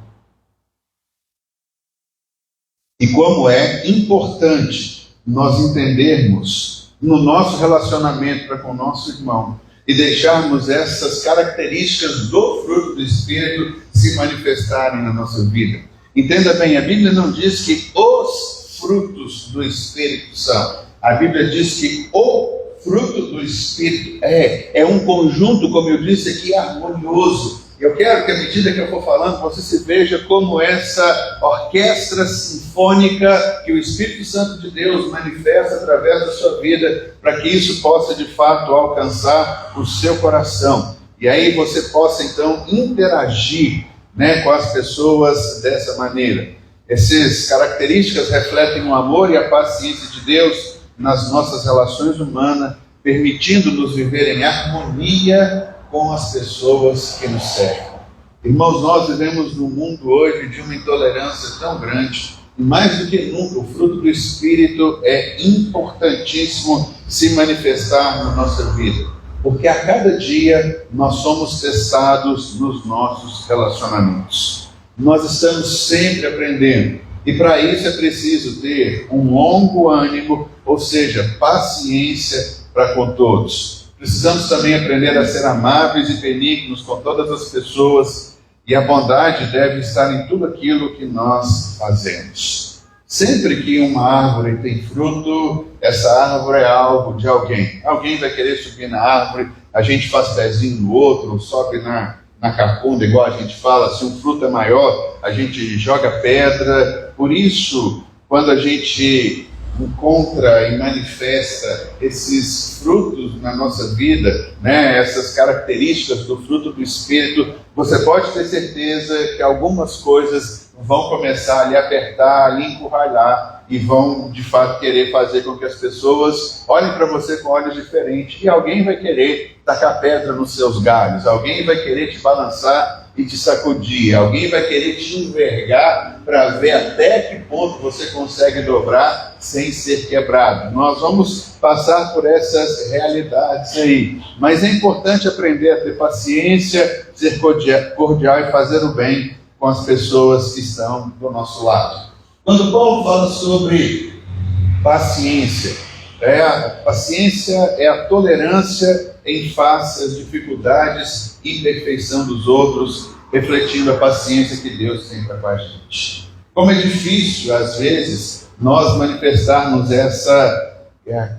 E como é importante nós entendermos no nosso relacionamento para com o nosso irmão, e deixarmos essas características do fruto do Espírito se manifestarem na nossa vida. Entenda bem, a Bíblia não diz que os frutos do Espírito são. A Bíblia diz que o fruto do Espírito é um conjunto, como eu disse aqui, harmonioso. Eu quero que, à medida que eu for falando, você se veja como essa orquestra sinfônica que o Espírito Santo de Deus manifesta através da sua vida, para que isso possa, de fato, alcançar o seu coração. E aí você possa, então, interagir, com as pessoas dessa maneira. Essas características refletem o amor e a paciência de Deus nas nossas relações humanas, permitindo-nos viver em harmonia com as pessoas que nos cercam. Irmãos, nós vivemos num mundo hoje de uma intolerância tão grande, e mais do que nunca, o fruto do Espírito é importantíssimo se manifestar na nossa vida, porque a cada dia nós somos testados nos nossos relacionamentos. Nós estamos sempre aprendendo, e para isso é preciso ter um longo ânimo, ou seja, paciência para com todos. Precisamos também aprender a ser amáveis e benignos com todas as pessoas, e a bondade deve estar em tudo aquilo que nós fazemos. Sempre que uma árvore tem fruto, essa árvore é alvo de alguém. Alguém vai querer subir na árvore, a gente faz pezinho no outro, sobe na capunda, igual a gente fala, se um fruto é maior, a gente joga pedra. Por isso, quando a gente encontra e manifesta esses frutos na nossa vida, essas características do fruto do Espírito, você pode ter certeza que algumas coisas vão começar a lhe apertar, a lhe encurralar, e vão de fato querer fazer com que as pessoas olhem para você com olhos diferentes, e alguém vai querer tacar pedra nos seus galhos, alguém vai querer te balançar e te sacudir, alguém vai querer te envergar para ver até que ponto você consegue dobrar sem ser quebrado. Nós vamos passar por essas realidades aí, mas é importante aprender a ter paciência, ser cordial e fazer o bem com as pessoas que estão do nosso lado. Quando Paulo fala sobre paciência, a paciência é a tolerância em face às dificuldades e imperfeição dos outros, refletindo a paciência que Deus tem para com a gente. Como é difícil, às vezes, nós manifestarmos essa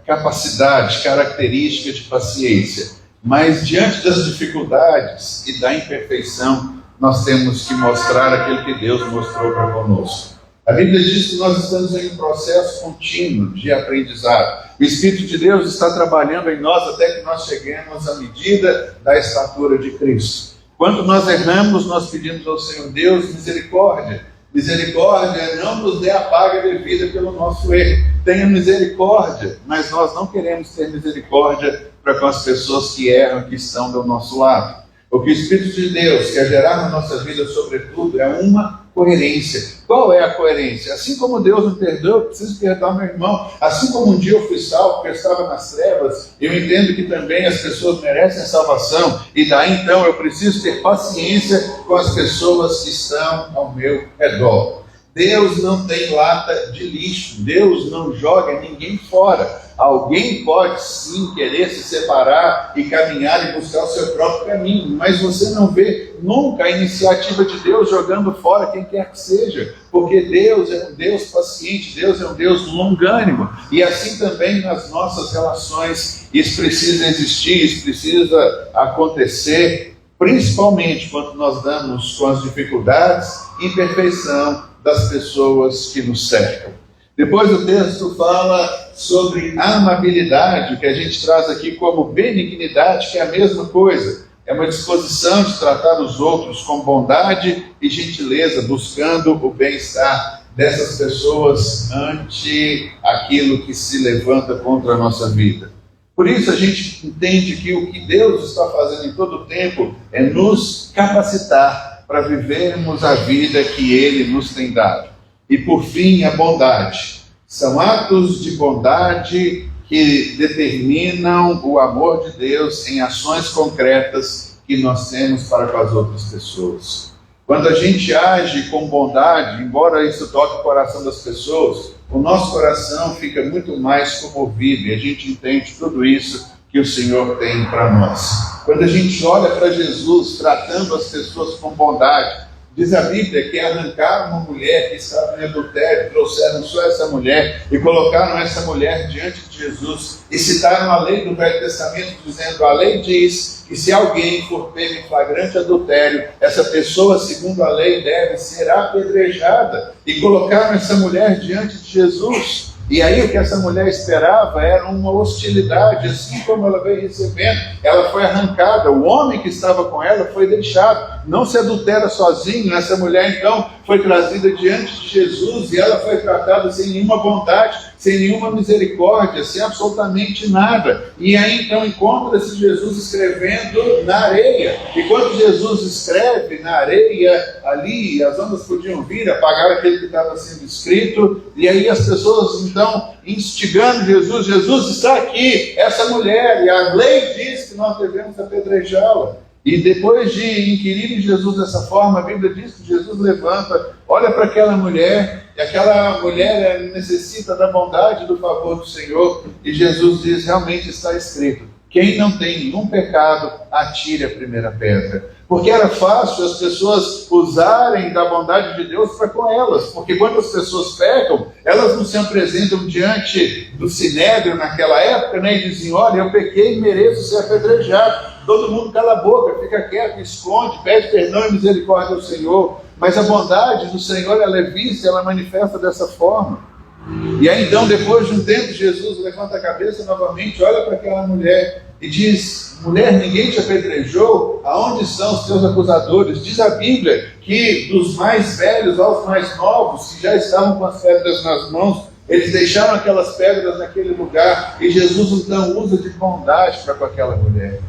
capacidade, característica de paciência, mas diante das dificuldades e da imperfeição, nós temos que mostrar aquilo que Deus mostrou para conosco. A Bíblia diz que nós estamos em um processo contínuo de aprendizado. O Espírito de Deus está trabalhando em nós até que nós cheguemos à medida da estatura de Cristo. Quando nós erramos, nós pedimos ao Senhor Deus misericórdia. Misericórdia, não nos dê a paga devida pelo nosso erro. Tenha misericórdia, mas nós não queremos ter misericórdia para com as pessoas que erram, que estão do nosso lado. O que o Espírito de Deus quer gerar na nossa vida, sobretudo, é uma coerência. Qual é a coerência? Assim como Deus me perdoou, eu preciso perdoar meu irmão. Assim como um dia eu fui salvo porque eu estava nas trevas, eu entendo que também as pessoas merecem salvação. E daí então eu preciso ter paciência com as pessoas que estão ao meu redor. Deus não tem lata de lixo. Deus não joga ninguém fora. Alguém pode sim querer se separar e caminhar e buscar o seu próprio caminho, mas você não vê nunca a iniciativa de Deus jogando fora quem quer que seja, porque Deus é um Deus paciente, Deus é um Deus longânimo, e assim também nas nossas relações isso precisa existir, isso precisa acontecer, principalmente quando nós damos com as dificuldades e imperfeição das pessoas que nos cercam. Depois o texto fala sobre amabilidade, que a gente traz aqui como benignidade, que é a mesma coisa. É uma disposição de tratar os outros com bondade e gentileza, buscando o bem-estar dessas pessoas ante aquilo que se levanta contra a nossa vida. Por isso a gente entende que o que Deus está fazendo em todo o tempo é nos capacitar para vivermos a vida que Ele nos tem dado. E por fim, a bondade. São atos de bondade que determinam o amor de Deus em ações concretas que nós temos para com as outras pessoas. Quando a gente age com bondade, embora isso toque o coração das pessoas, o nosso coração fica muito mais comovido e a gente entende tudo isso que o Senhor tem para nós. Quando a gente olha para Jesus tratando as pessoas com bondade, diz a Bíblia que arrancaram uma mulher que estava em adultério, trouxeram só essa mulher e colocaram essa mulher diante de Jesus e citaram a lei do Velho Testamento, dizendo: a lei diz que se alguém for pego em flagrante adultério, essa pessoa, segundo a lei, deve ser apedrejada. E colocaram essa mulher diante de Jesus. E aí o que essa mulher esperava era uma hostilidade, assim como ela veio recebendo. Ela foi arrancada, o homem que estava com ela foi deixado. Não se adultera sozinho. Essa mulher então foi trazida diante de Jesus e ela foi tratada sem nenhuma bondade, sem nenhuma misericórdia, sem absolutamente nada. E aí então encontra-se Jesus escrevendo na areia. E quando Jesus escreve na areia, ali as ondas podiam vir, apagar aquele que estava sendo escrito. E aí as pessoas então instigando Jesus: Jesus está aqui, essa mulher, e a lei diz que nós devemos apedrejá-la. E depois de inquirirem Jesus dessa forma, a Bíblia diz que Jesus levanta, olha para aquela mulher, e aquela mulher necessita da bondade e do favor do Senhor, e Jesus diz: realmente está escrito, quem não tem nenhum pecado, atire a primeira pedra. Porque era fácil as pessoas usarem da bondade de Deus para com elas, porque quando as pessoas pecam, elas não se apresentam diante do sinédrio naquela época, né, e dizem: olha, eu pequei e mereço ser apedrejado. Todo mundo cala a boca, fica quieto, esconde, pede perdão e misericórdia ao Senhor. Mas a bondade do Senhor, ela é vista, ela manifesta dessa forma. E aí então, depois de um tempo, Jesus levanta a cabeça novamente, olha para aquela mulher e diz: mulher, ninguém te apedrejou? Aonde estão os teus acusadores? Diz a Bíblia que dos mais velhos aos mais novos, que já estavam com as pedras nas mãos, eles deixaram aquelas pedras naquele lugar, e Jesus então usa de bondade para com aquela mulher.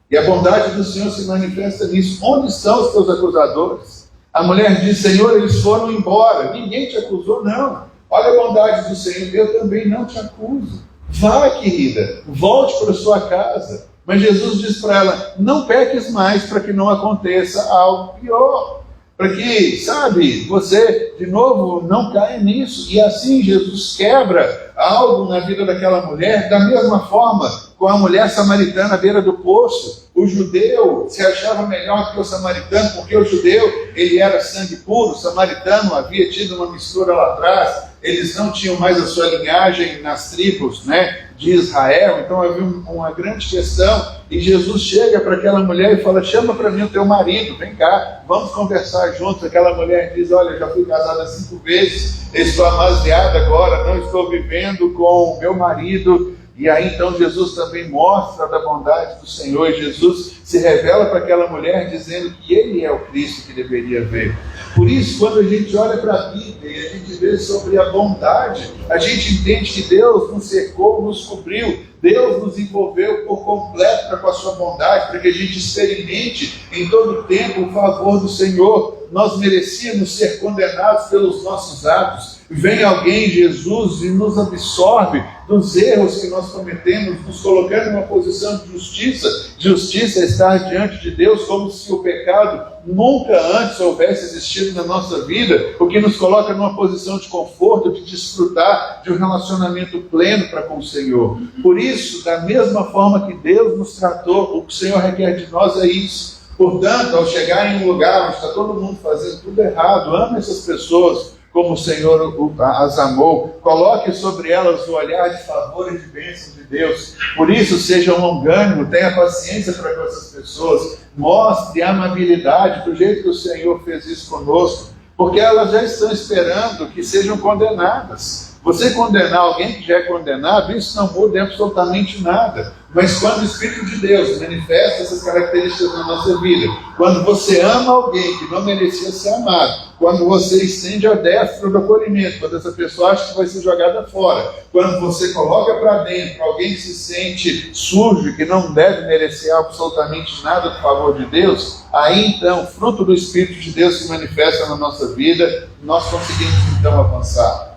E a bondade do Senhor se manifesta nisso. Onde estão os teus acusadores? A mulher diz: Senhor, eles foram embora, ninguém te acusou, não. Olha a bondade do Senhor, eu também não te acuso. Vá, querida, volte para sua casa. Mas Jesus diz para ela: não peques mais, para que não aconteça algo pior. Para que, sabe, você de novo não caia nisso. E assim Jesus quebra algo na vida daquela mulher, da mesma forma com a mulher samaritana à beira do poço. O judeu se achava melhor que o samaritano, porque o judeu, ele era sangue puro, o samaritano havia tido uma mistura lá atrás, eles não tinham mais a sua linhagem nas tribos, né, de Israel, então havia uma grande questão, e Jesus chega para aquela mulher e fala: chama para mim o teu marido, vem cá, vamos conversar juntos. Aquela mulher diz: olha, já fui casada 5 vezes, estou amaziada agora, não estou vivendo com o meu marido. E aí então Jesus também mostra da bondade do Senhor, e Jesus se revela para aquela mulher dizendo que Ele é o Cristo que deveria ver. Por isso, quando a gente olha para a Bíblia e a gente vê sobre a bondade, a gente entende que Deus nos cercou, nos cobriu, Deus nos envolveu por completo com a sua bondade, para que a gente experimente em todo o tempo o favor do Senhor. Nós merecíamos ser condenados pelos nossos atos. Vem alguém, Jesus, e nos absorve dos erros que nós cometemos, nos colocando em uma posição de justiça. Justiça é estar diante de Deus como se o pecado nunca antes houvesse existido na nossa vida, o que nos coloca numa posição de conforto, de desfrutar de um relacionamento pleno para com o Senhor. Por isso, da mesma forma que Deus nos tratou, o que o Senhor requer de nós é isso. Portanto, ao chegar em um lugar onde está todo mundo fazendo tudo errado, ame essas pessoas como o Senhor as amou, coloque sobre elas o olhar de favor e de bênção de Deus. Por isso, seja longânimo, tenha paciência para com essas pessoas, mostre amabilidade do jeito que o Senhor fez isso conosco, porque elas já estão esperando que sejam condenadas. Você condenar alguém que já é condenado, isso não muda absolutamente nada. Mas quando o Espírito de Deus manifesta essas características na nossa vida, quando você ama alguém que não merecia ser amado, quando você estende a destra do acolhimento, quando essa pessoa acha que vai ser jogada fora, quando você coloca para dentro alguém que se sente sujo e que não deve merecer absolutamente nada do favor de Deus, aí então, fruto do Espírito de Deus se manifesta na nossa vida, nós conseguimos então avançar.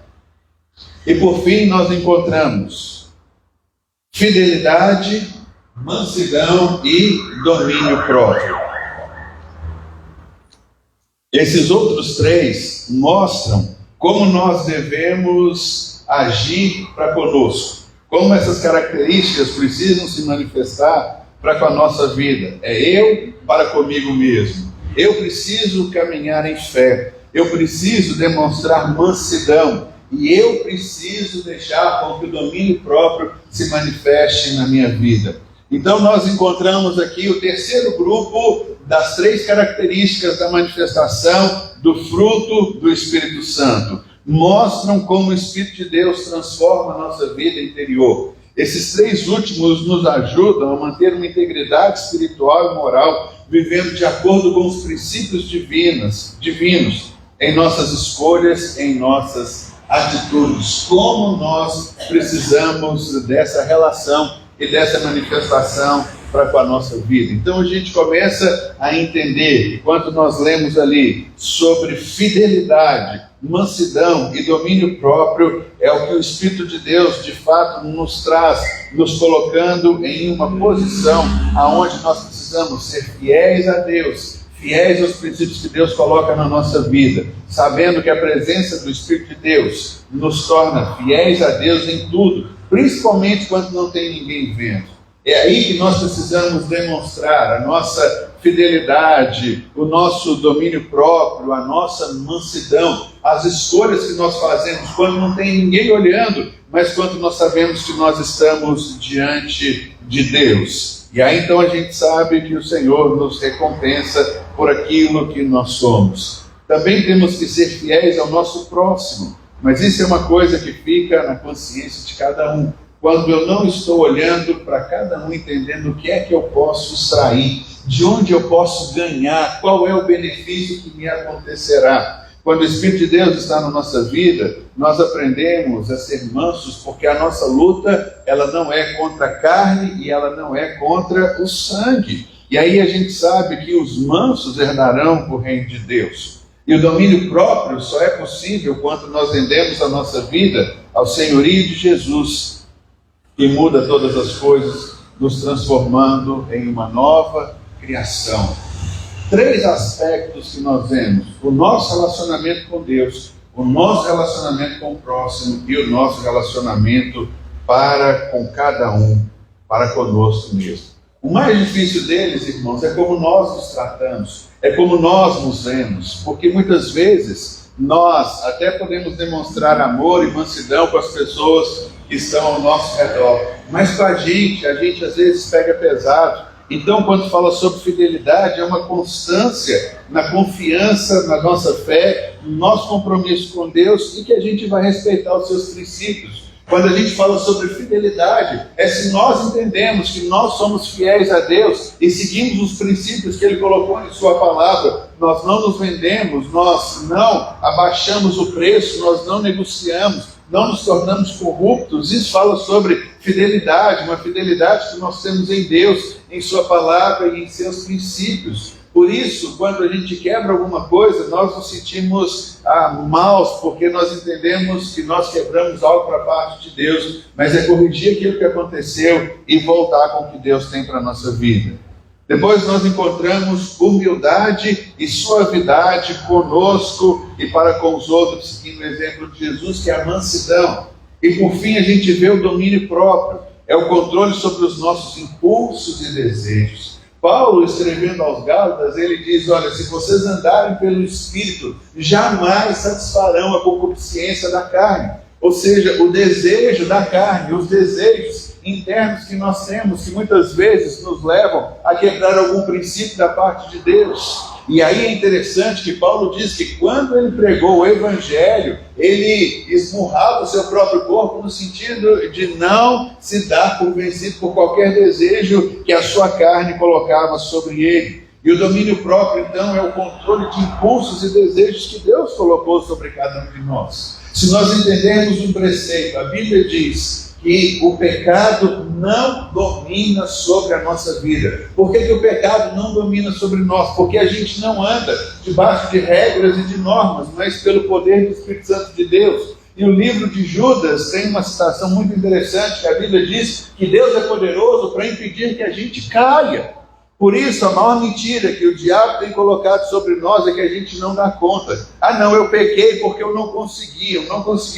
E por fim nós encontramos fidelidade, mansidão e domínio próprio. Esses outros 3 mostram como nós devemos agir para conosco. Como essas características precisam se manifestar para com a nossa vida. É eu para comigo mesmo. Eu preciso caminhar em fé. Eu preciso demonstrar mansidão. E eu preciso deixar com que o domínio próprio se manifeste na minha vida. Então nós encontramos aqui o terceiro grupo das 3 características da manifestação do fruto do Espírito Santo. Mostram como o Espírito de Deus transforma a nossa vida interior. Esses 3 últimos nos ajudam a manter uma integridade espiritual e moral, vivendo de acordo com os princípios divinos em nossas escolhas, em nossas atitudes. Como nós precisamos dessa relação e dessa manifestação para com a nossa vida. Então a gente começa a entender que quando nós lemos ali sobre fidelidade, mansidão e domínio próprio, é o que o Espírito de Deus de fato nos traz, nos colocando em uma posição aonde nós precisamos ser fiéis a Deus, fiéis aos princípios que Deus coloca na nossa vida, sabendo que a presença do Espírito de Deus nos torna fiéis a Deus em tudo, principalmente quando não tem ninguém vendo. É aí que nós precisamos demonstrar a nossa fidelidade, o nosso domínio próprio, a nossa mansidão, as escolhas que nós fazemos quando não tem ninguém olhando, mas quando nós sabemos que nós estamos diante de Deus. E aí então a gente sabe que o Senhor nos recompensa por aquilo que nós somos. Também temos que ser fiéis ao nosso próximo, mas isso é uma coisa que fica na consciência de cada um. Quando eu não estou olhando para cada um, entendendo o que é que eu posso extrair, de onde eu posso ganhar, qual é o benefício que me acontecerá. Quando o Espírito de Deus está na nossa vida, nós aprendemos a ser mansos, porque a nossa luta, ela não é contra a carne e ela não é contra o sangue. E aí a gente sabe que os mansos herdarão o reino de Deus. E o domínio próprio só é possível quando nós rendemos a nossa vida ao senhorio de Jesus, que muda todas as coisas, nos transformando em uma nova criação. 3 aspectos que nós vemos: o nosso relacionamento com Deus, o nosso relacionamento com o próximo e o nosso relacionamento para com cada um, para conosco mesmo. O mais difícil deles, irmãos, é como nós nos tratamos, é como nós nos vemos, porque muitas vezes nós até podemos demonstrar amor e mansidão com as pessoas que estão ao nosso redor, mas para a gente às vezes pega pesado. Então, quando fala sobre fidelidade, é uma constância na confiança, na nossa fé, no nosso compromisso com Deus e que a gente vai respeitar os seus princípios. Quando a gente fala sobre fidelidade, é se nós entendemos que nós somos fiéis a Deus e seguimos os princípios que Ele colocou em Sua palavra, nós não nos vendemos, nós não abaixamos o preço, nós não negociamos, não nos tornamos corruptos. Isso fala sobre fidelidade, uma fidelidade que nós temos em Deus, em Sua palavra e em seus princípios. Por isso, quando a gente quebra alguma coisa, nós nos sentimos maus, porque nós entendemos que nós quebramos algo para parte de Deus, mas é corrigir aquilo que aconteceu e voltar com o que Deus tem para a nossa vida. Depois nós encontramos humildade e suavidade conosco e para com os outros, seguindo o exemplo de Jesus, que é a mansidão. E por fim a gente vê o domínio próprio, é o controle sobre os nossos impulsos e desejos. Paulo, escrevendo aos Gálatas, ele diz: olha, se vocês andarem pelo Espírito, jamais satisfarão a concupiscência da carne. Ou seja, o desejo da carne, os desejos internos que nós temos, que muitas vezes nos levam a quebrar algum princípio da parte de Deus. E aí é interessante que Paulo diz que quando ele pregou o Evangelho, ele esmurrava o seu próprio corpo no sentido de não se dar por vencido por qualquer desejo que a sua carne colocava sobre ele. E o domínio próprio, então, é o controle de impulsos e desejos que Deus colocou sobre cada um de nós. Se nós entendermos um preceito, a Bíblia diz que o pecado não domina sobre a nossa vida. Por que o pecado não domina sobre nós? Porque a gente não anda debaixo de regras e de normas, mas pelo poder do Espírito Santo de Deus. E o livro de Judas tem uma citação muito interessante, que a Bíblia diz que Deus é poderoso para impedir que a gente caia. Por isso, a maior mentira que o diabo tem colocado sobre nós é que a gente não dá conta. Ah não, eu pequei porque eu não consegui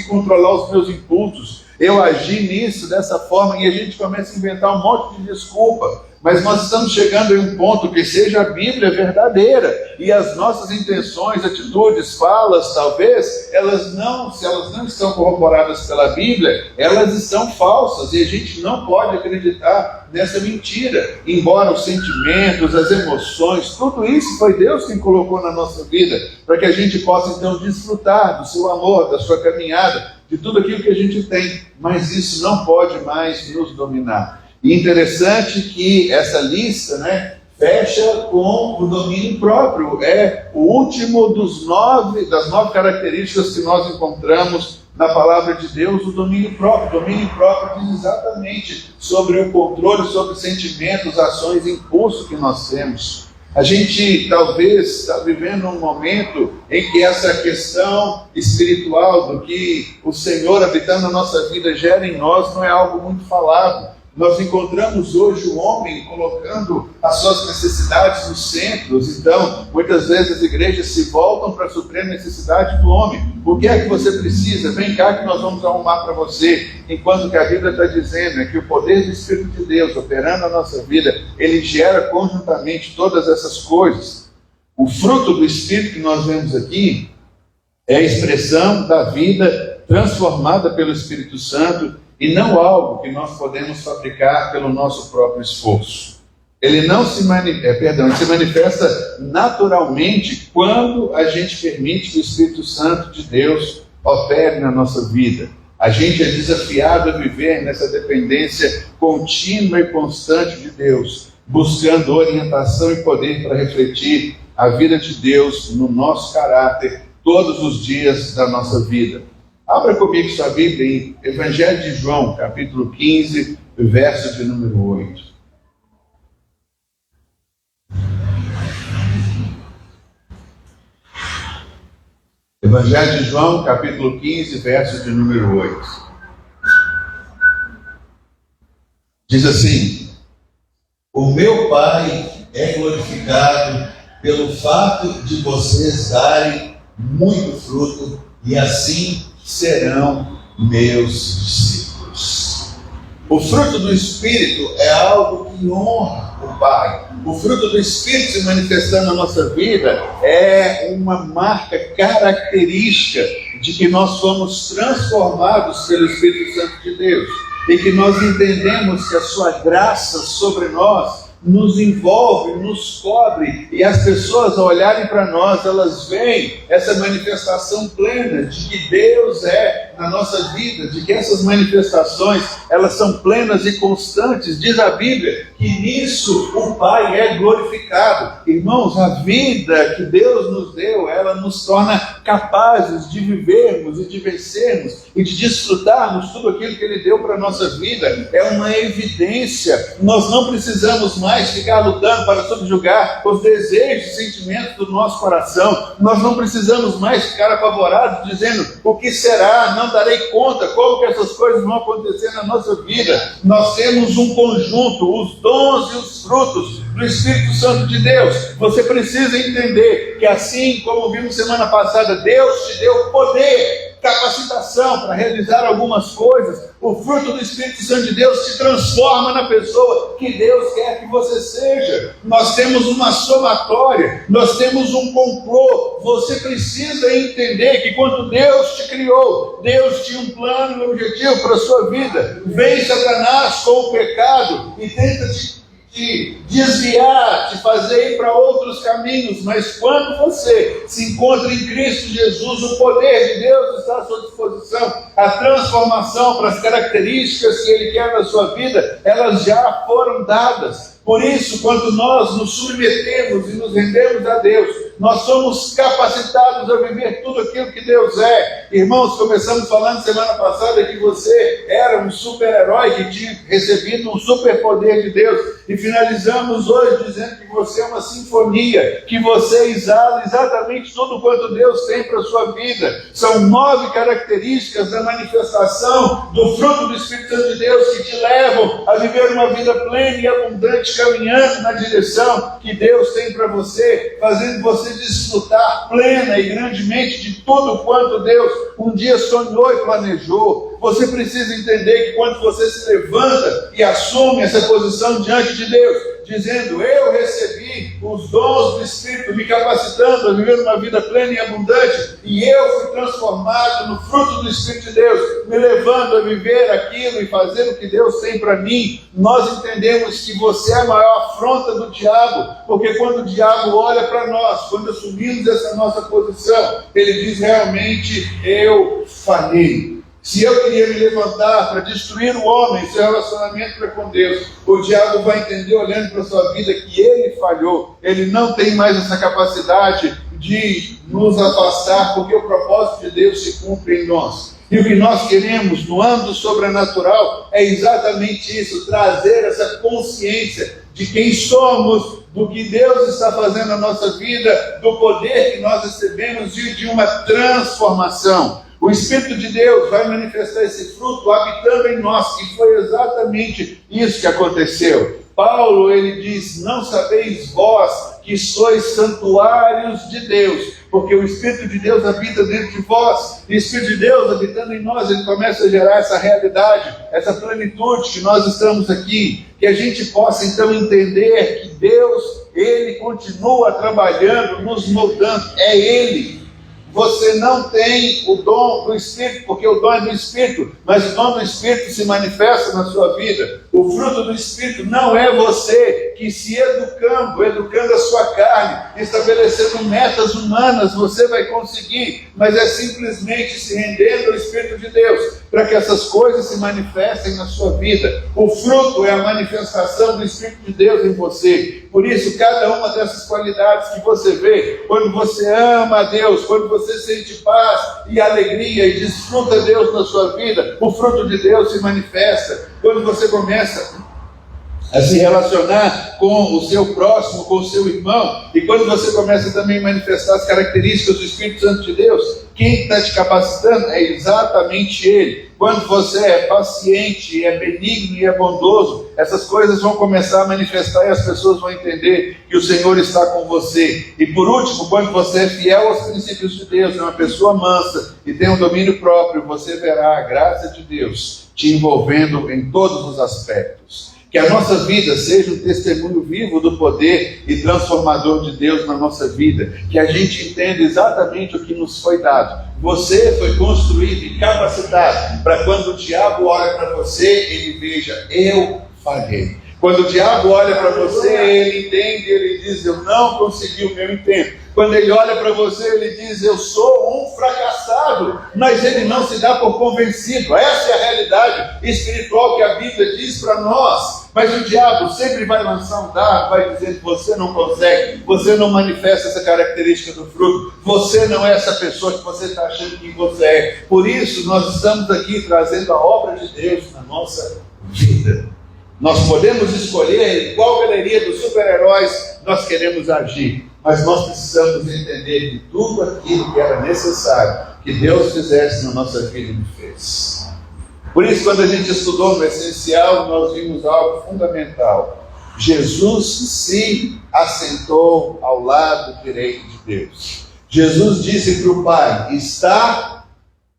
controlar os meus impulsos, eu agi nisso, dessa forma, e a gente começa a inventar um monte de desculpa. Mas nós estamos chegando em um ponto que seja a Bíblia verdadeira, e as nossas intenções, atitudes, falas, talvez, se elas não estão corroboradas pela Bíblia, elas estão falsas, e a gente não pode acreditar nessa mentira. Embora os sentimentos, as emoções, tudo isso foi Deus quem colocou na nossa vida, para que a gente possa então desfrutar do seu amor, da sua caminhada, de tudo aquilo que a gente tem, mas isso não pode mais nos dominar. E interessante que essa lista, fecha com o domínio próprio. É o último das 9 características que nós encontramos na palavra de Deus, o domínio próprio. O domínio próprio diz exatamente sobre o controle, sobre sentimentos, ações e impulso que nós temos. A gente talvez está vivendo um momento em que essa questão espiritual do que o Senhor habitando na nossa vida gera em nós não é algo muito falado. Nós encontramos hoje o homem colocando as suas necessidades nos centros. Então, muitas vezes as igrejas se voltam para suprir a necessidade do homem. O que é que você precisa? Vem cá que nós vamos arrumar para você. Enquanto que a Bíblia está dizendo é que o poder do Espírito de Deus operando na nossa vida, ele gera conjuntamente todas essas coisas. O fruto do Espírito que nós vemos aqui é a expressão da vida transformada pelo Espírito Santo, e não algo que nós podemos fabricar pelo nosso próprio esforço. Ele se manifesta naturalmente quando a gente permite que o Espírito Santo de Deus opere na nossa vida. A gente é desafiado a viver nessa dependência contínua e constante de Deus, buscando orientação e poder para refletir a vida de Deus no nosso caráter todos os dias da nossa vida. Abra comigo sua Bíblia em Evangelho de João, capítulo 15, verso de número 8. Evangelho de João, capítulo 15, verso de número 8. Diz assim: o meu Pai é glorificado pelo fato de vocês darem muito fruto, e assim serão meus discípulos. O fruto do Espírito é algo que honra o Pai. O fruto do Espírito se manifestando na nossa vida é uma marca característica de que nós fomos transformados pelo Espírito Santo de Deus, e que nós entendemos que a sua graça sobre nós nos envolve, nos cobre, e as pessoas ao olharem para nós, elas veem essa manifestação plena de que Deus é na nossa vida, de que essas manifestações, elas são plenas e constantes. Diz a Bíblia que nisso o Pai é glorificado. Irmãos, a vida que Deus nos deu, ela nos torna capazes de vivermos e de vencermos e de desfrutarmos tudo aquilo que Ele deu para a nossa vida. É uma evidência. Nós não precisamos mais ficar lutando para subjugar os desejos e sentimentos do nosso coração. Nós não precisamos mais ficar apavorados dizendo: o que será? Não darei conta. Como que essas coisas vão acontecer na nossa vida? Nós temos um conjunto, os dons e os frutos do Espírito Santo de Deus. Você precisa entender que, assim como vimos semana passada, Deus te deu poder, capacitação para realizar algumas coisas. O fruto do Espírito Santo de Deus te transforma na pessoa que Deus quer que você seja. Nós temos uma somatória, nós temos um complô. Você precisa entender que quando Deus te criou, Deus tinha um plano e um objetivo para a sua vida. Vem Satanás com o pecado e tenta te desviar, te fazer ir para outros caminhos, mas quando você se encontra em Cristo Jesus, o poder de Deus está à sua disposição. A transformação para as características que Ele quer na sua vida, elas já foram dadas. Por isso, quando nós nos submetemos e nos rendemos a Deus, nós somos capacitados a viver tudo aquilo que Deus é. Irmãos, começamos falando semana passada que você era um super-herói que tinha recebido um superpoder de Deus, e finalizamos hoje dizendo que você é uma sinfonia, que você exala exatamente tudo quanto Deus tem para a sua vida. São 9 características da manifestação do fruto do Espírito Santo de Deus que te levam a viver uma vida plena e abundante, caminhando na direção que Deus tem para você, fazendo você desfrutar plena e grandemente de tudo quanto Deus um dia sonhou e planejou. Você precisa entender que quando você se levanta e assume essa posição diante de Deus, dizendo: eu recebi os dons do Espírito, me capacitando a viver uma vida plena e abundante, e eu fui transformado no fruto do Espírito de Deus, me levando a viver aquilo e fazer o que Deus tem para mim, nós entendemos que você é a maior afronta do diabo, porque quando o diabo olha para nós, quando assumimos essa nossa posição, ele diz: realmente eu falhei. Se eu queria me levantar para destruir o homem, seu relacionamento para com Deus, o diabo vai entender, olhando para a sua vida, que ele falhou. Ele não tem mais essa capacidade de nos afastar, porque o propósito de Deus se cumpre em nós. E o que nós queremos no âmbito sobrenatural é exatamente isso: trazer essa consciência de quem somos, do que Deus está fazendo na nossa vida, do poder que nós recebemos e de uma transformação. O Espírito de Deus vai manifestar esse fruto habitando em nós, e foi exatamente isso que aconteceu. Paulo, ele diz: não sabeis vós que sois santuários de Deus, porque o Espírito de Deus habita dentro de vós, e o Espírito de Deus habitando em nós, ele começa a gerar essa realidade, essa plenitude que nós estamos aqui, que a gente possa então entender que Deus, ele continua trabalhando, nos moldando, é ele. Você não tem o dom do Espírito, porque o dom é do Espírito, mas o dom do Espírito se manifesta na sua vida. O fruto do Espírito não é você que, se educando a sua carne, estabelecendo metas humanas, você vai conseguir, mas é simplesmente se rendendo ao Espírito de Deus, para que essas coisas se manifestem na sua vida. O fruto é a manifestação do Espírito de Deus em você. Por isso, cada uma dessas qualidades que você vê, quando você ama a Deus, quando você sente paz e alegria e desfruta Deus na sua vida, o fruto de Deus se manifesta. Quando você começa a se relacionar com o seu próximo, com o seu irmão, e quando você começa também a manifestar as características do Espírito Santo de Deus, quem está te capacitando é exatamente Ele. Quando você é paciente, é benigno e é bondoso, essas coisas vão começar a manifestar e as pessoas vão entender que o Senhor está com você. E por último, quando você é fiel aos princípios de Deus, é uma pessoa mansa e tem um domínio próprio, você verá a graça de Deus te envolvendo em todos os aspectos. Que a nossa vida seja um testemunho vivo do poder e transformador de Deus na nossa vida. Que a gente entenda exatamente o que nos foi dado. Você foi construído e capacitado para quando o diabo olha para você, ele veja: eu falhei. Quando o diabo olha para você, ele entende, ele diz: eu não consegui o meu intento. Quando ele olha para você, ele diz: eu sou um fracassado, mas ele não se dá por convencido. Essa é a realidade espiritual que a Bíblia diz para nós. Mas o diabo sempre vai lançar um dardo, vai dizer que você não consegue, você não manifesta essa característica do fruto, você não é essa pessoa que você está achando que você é. Por isso, nós estamos aqui trazendo a obra de Deus na nossa vida. Nós podemos escolher em qual galeria dos super-heróis nós queremos agir, mas nós precisamos entender que tudo aquilo que era necessário que Deus fizesse na nossa vida, Ele fez. Por isso, quando a gente estudou no essencial, nós vimos algo fundamental. Jesus se assentou ao lado direito de Deus. Jesus disse para o Pai: está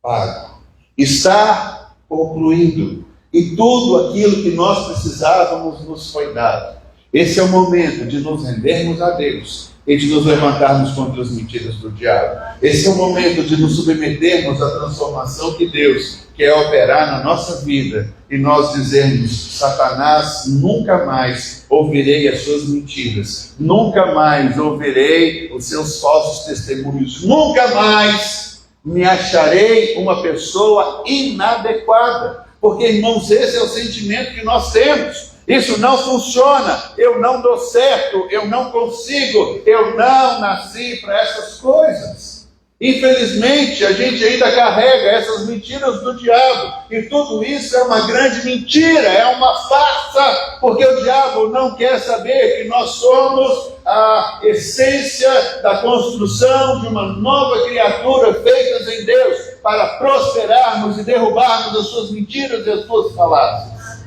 pago, está concluído. E tudo aquilo que nós precisávamos nos foi dado. Esse é o momento de nos rendermos a Deus e de nos levantarmos contra as mentiras do diabo. Esse é o momento de nos submetermos à transformação que Deus quer operar na nossa vida e nós dizermos: Satanás, nunca mais ouvirei as suas mentiras, nunca mais ouvirei os seus falsos testemunhos, nunca mais me acharei uma pessoa inadequada. Porque, irmãos, esse é o sentimento que nós temos. Isso não funciona, eu não dou certo, eu não consigo, eu não nasci para essas coisas. Infelizmente, a gente ainda carrega essas mentiras do diabo, e tudo isso é uma grande mentira, é uma farsa, porque o diabo não quer saber que nós somos a essência da construção de uma nova criatura feitas em Deus, para prosperarmos e derrubarmos as suas mentiras e as suas falácias.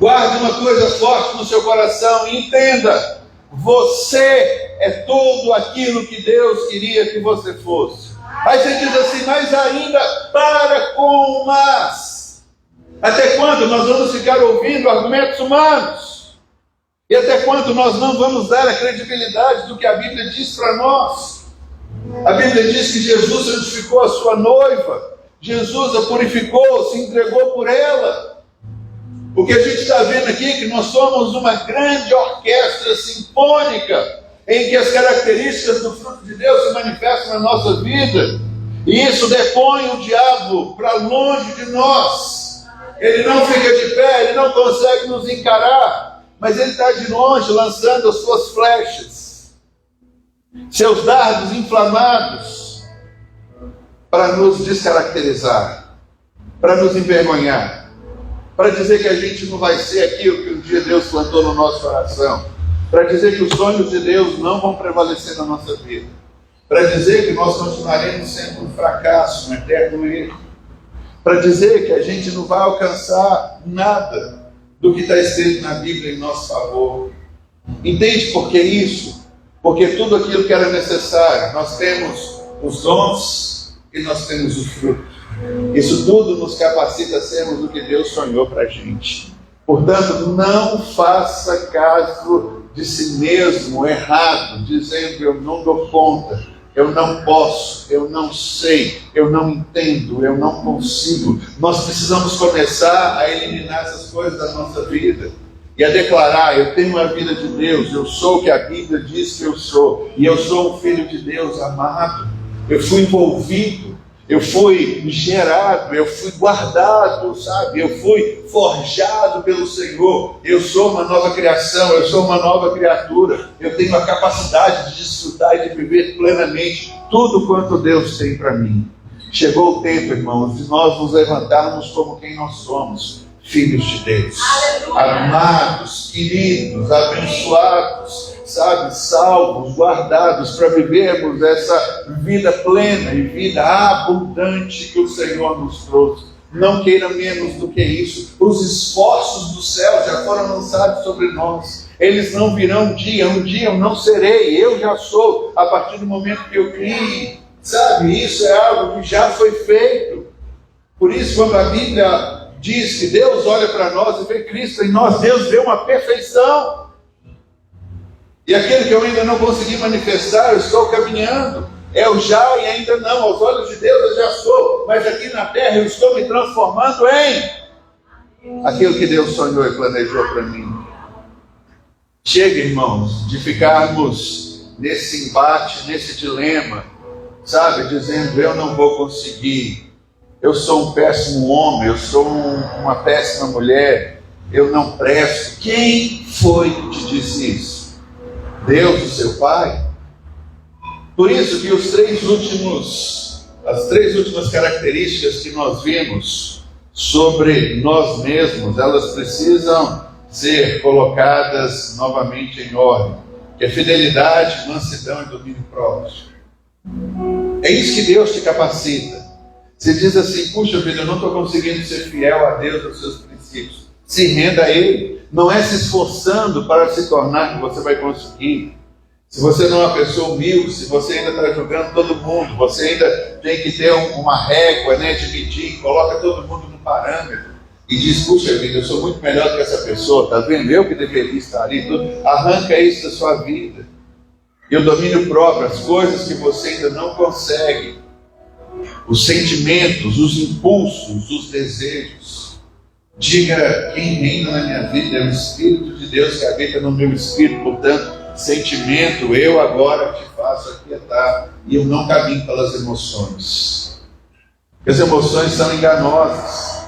Guarde uma coisa forte no seu coração e entenda: você é tudo aquilo que Deus queria que você fosse. Aí você diz assim, mas ainda para com o mas. Até quando nós vamos ficar ouvindo argumentos humanos? E até quando nós não vamos dar a credibilidade do que a Bíblia diz para nós? A Bíblia diz que Jesus santificou a sua noiva, Jesus a purificou, se entregou por ela. O que a gente está vendo aqui é que nós somos uma grande orquestra sinfônica, em que as características do fruto de Deus se manifestam na nossa vida, e isso depõe o diabo para longe de nós. Ele não fica de pé, ele não consegue nos encarar, mas ele está de longe lançando as suas flechas, seus dardos inflamados, para nos descaracterizar, para nos envergonhar, para dizer que a gente não vai ser aquilo que um dia Deus plantou no nosso coração, para dizer que os sonhos de Deus não vão prevalecer na nossa vida, para dizer que nós continuaremos sendo um fracasso, um eterno erro, para dizer que a gente não vai alcançar nada do que está escrito na Bíblia em nosso favor. Entende por que isso? Porque tudo aquilo que era necessário, nós temos os dons e nós temos o fruto. Isso tudo nos capacita a sermos o que Deus sonhou para a gente. Portanto, não faça caso de si mesmo errado, dizendo eu não dou conta, eu não posso, eu não sei, eu não entendo, eu não consigo. Nós precisamos começar a eliminar essas coisas da nossa vida e a declarar: eu tenho a vida de Deus, eu sou o que a Bíblia diz que eu sou, e eu sou um filho de Deus amado. Eu fui envolvido, eu fui gerado, eu fui guardado, sabe? Eu fui forjado pelo Senhor. Eu sou uma nova criação, eu sou uma nova criatura. Eu tenho a capacidade de desfrutar e de viver plenamente tudo quanto Deus tem para mim. Chegou o tempo, irmãos, de nós nos levantarmos como quem nós somos, filhos de Deus. Aleluia. Amados, queridos, abençoados, sabe, salvos, guardados, para vivermos essa vida plena e vida abundante que o Senhor nos trouxe. Não queira menos do que isso. Os esforços do céu já foram lançados sobre nós. Eles não virão um dia eu não serei, eu já sou, a partir do momento que eu criei. Sabe, isso é algo que já foi feito. Por isso, quando a Bíblia diz que Deus olha para nós e vê Cristo em nós, Deus vê uma perfeição. E aquele que eu ainda não consegui manifestar, eu estou caminhando. É o já e ainda não. Aos olhos de Deus eu já sou. Mas aqui na terra eu estou me transformando em aquilo que Deus sonhou e planejou para mim. Chega, irmãos, de ficarmos nesse embate, nesse dilema, sabe, dizendo eu não vou conseguir. Eu sou um péssimo homem, eu sou uma péssima mulher, eu não presto. Quem foi que te disse isso? Deus, o seu Pai? Por isso que as três últimas características que nós vimos sobre nós mesmos, elas precisam ser colocadas novamente em ordem, que é fidelidade, mansidão e domínio próprio. É isso que Deus te capacita. Você diz assim, puxa vida, eu não estou conseguindo ser fiel a Deus, aos seus princípios. Se renda a Ele. Não é se esforçando para se tornar que você vai conseguir. Se você não é uma pessoa humilde, se você ainda está julgando todo mundo, você ainda tem que ter uma régua, né, de medir, coloca todo mundo no parâmetro e diz, puxa vida, eu sou muito melhor do que essa pessoa, está vendo? Eu que deveria estar ali. Tudo. Arranca isso da sua vida. E o domínio próprio, as coisas que você ainda não consegue, os sentimentos, os impulsos, os desejos. Diga, quem reina na minha vida é o Espírito de Deus que habita no meu espírito. Portanto, sentimento, eu agora te faço aquietar, e eu não caminho pelas emoções. As emoções são enganosas.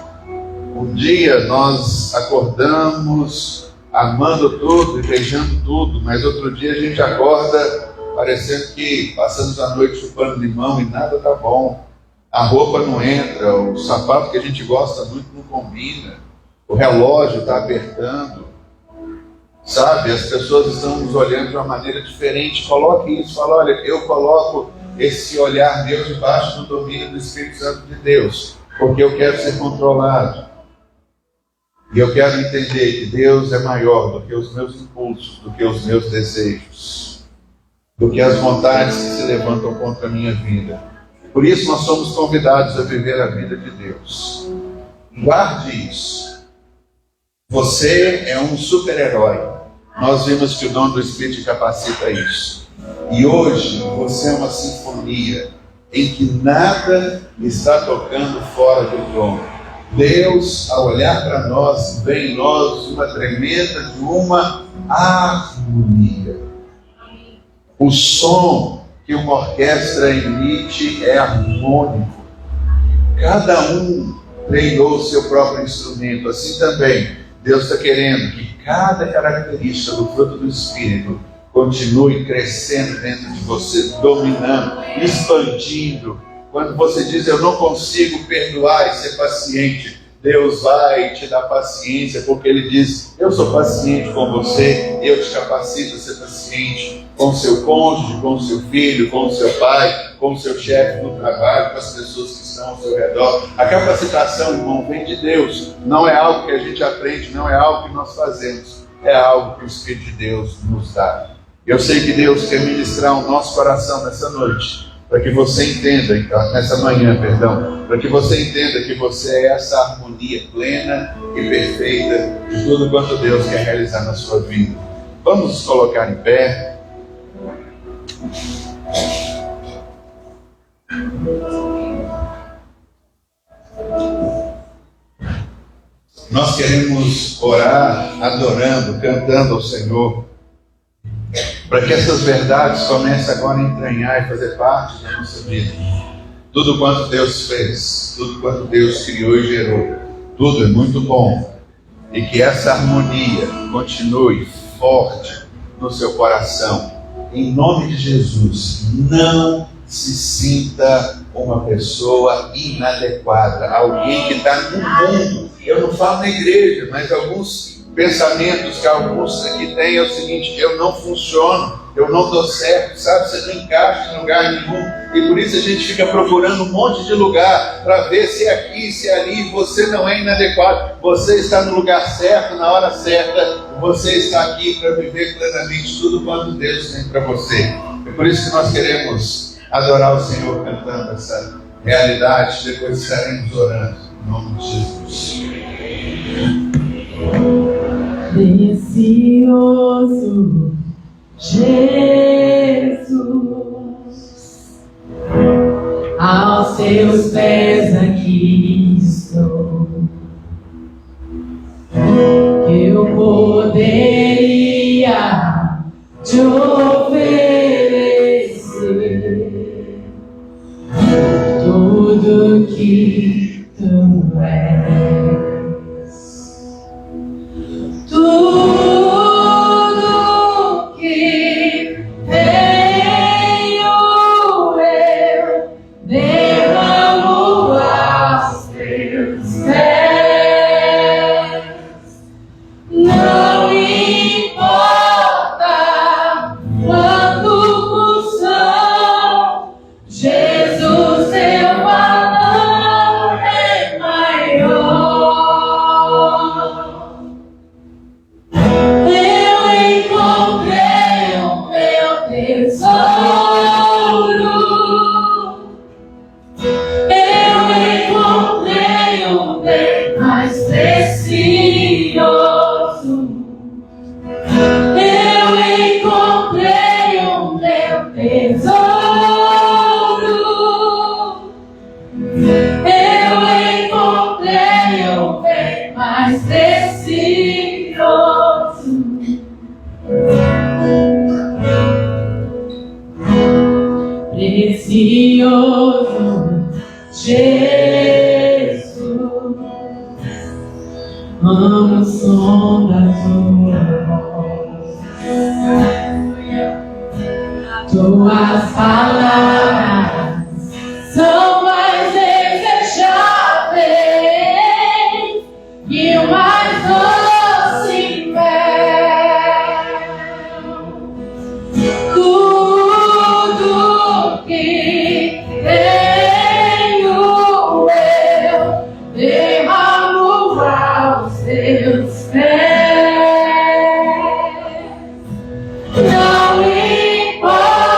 Um dia nós acordamos amando tudo e beijando tudo, mas outro dia a gente acorda parecendo que passamos a noite chupando limão e nada tá bom. A roupa não entra, o sapato que a gente gosta muito não combina, o relógio está apertando, sabe? As pessoas estão nos olhando de uma maneira diferente. Coloque isso, fala, olha, eu coloco esse olhar meu debaixo do domínio do Espírito Santo de Deus, porque eu quero ser controlado. E eu quero entender que Deus é maior do que os meus impulsos, do que os meus desejos, do que as vontades que se levantam contra a minha vida. Por isso nós somos convidados a viver a vida de Deus. Guarde isso. Você é um super-herói. Nós vimos que o dom do Espírito capacita isso. E hoje você é uma sinfonia em que nada está tocando fora do tom. Deus, ao olhar para nós, vê em nós uma tremenda de uma harmonia. O som que uma orquestra emite é harmônico. Cada um treinou o seu próprio instrumento. Assim também, Deus está querendo que cada característica do fruto do Espírito continue crescendo dentro de você, dominando, expandindo. Quando você diz, eu não consigo perdoar e ser paciente, Deus vai te dar paciência, porque Ele diz, eu sou paciente com você, eu te capacito a ser paciente com o seu cônjuge, com o seu filho, com o seu pai, com o seu chefe no trabalho, com as pessoas que estão ao seu redor. A capacitação, irmão, vem de Deus. Não é algo que a gente aprende, não é algo que nós fazemos, é algo que o Espírito de Deus nos dá. Eu sei que Deus quer ministrar o nosso coração nessa noite, para que você entenda, nessa manhã, para que você entenda que você é essa harmonia plena e perfeita de tudo quanto Deus quer realizar na sua vida. Vamos nos colocar em pé. Nós queremos orar, adorando, cantando ao Senhor, para que essas verdades comecem agora a entranhar e fazer parte da nossa vida. Tudo quanto Deus fez, tudo quanto Deus criou e gerou, tudo é muito bom. E que essa harmonia continue forte no seu coração. Em nome de Jesus, não se sinta uma pessoa inadequada, alguém que está no mundo. Eu não falo na igreja, mas alguns pensamentos que alguns aqui têm é o seguinte: eu não funciono, eu não dou certo, sabe? Você não encaixa em lugar nenhum. E por isso a gente fica procurando um monte de lugar para ver se é aqui, se é ali. Você não é inadequado, você está no lugar certo, na hora certa. Você está aqui para viver plenamente tudo quanto Deus tem para você. É por isso que nós queremos adorar o Senhor cantando essa realidade. Depois estaremos orando em nome de Jesus. Precioso Jesus, aos teus pés aqui estou. Eu poderia te oferecer tudo que tu és. Tudo que tenho eu derramo aos teus pés. Não importa quanto custam, Jesus, teu valor é maior. Precioso Jesus, amo o som da tua voz. Tuas palavras são mais desejáveis que o mais doce mel. Tudo que tenho eu derramo aos teus pés. Não importa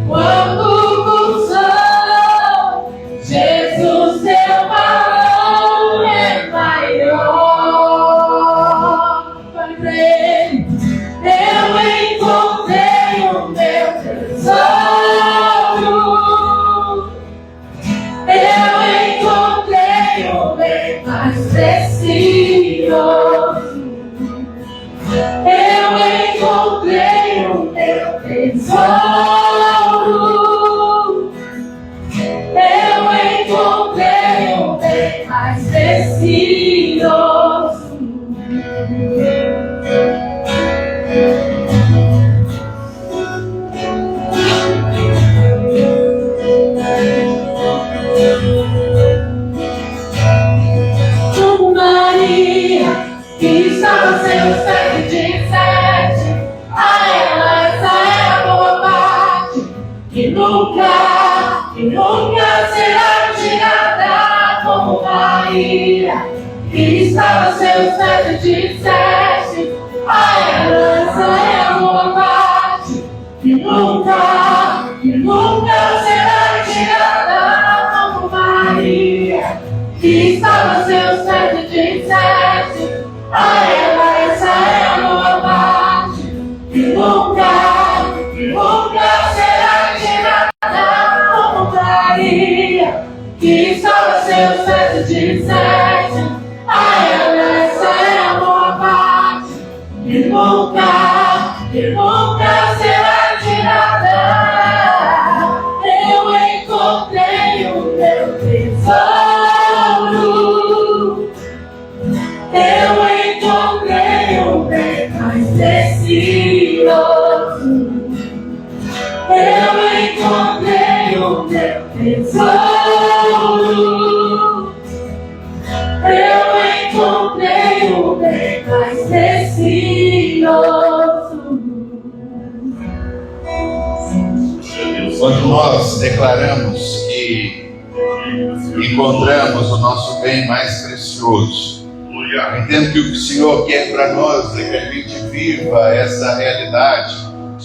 quanto custou, Jesus, teu valor é maior. Fale pra ele. Eu encontrei o meu tesouro. Eu encontrei o bem mais precioso. Eu encontrei o meu tesouro. Eu encontrei o bem mais precioso. Maria, que estava seus pés e disseste a ela essa é a boa parte, que nunca será tirada como Maria, que estava seus pés e disseste a ela essa é a boa parte, que nunca será tirada como Maria, que estava seus pés e disseste a ela essa é a boa parte, que nunca será tirada como Maria, que estava seus pés e disseste a ela essa é a boa parte, que nunca será tirada. Eu encontrei o meu tesouro. Eu encontrei o bem mais precioso. Eu encontrei o meu tesouro. Eu encontrei o bem mais precioso. Quando nós declaramos que encontramos o nosso bem mais precioso, eu entendo que o que o Senhor quer para nós é que a gente viva essa realidade,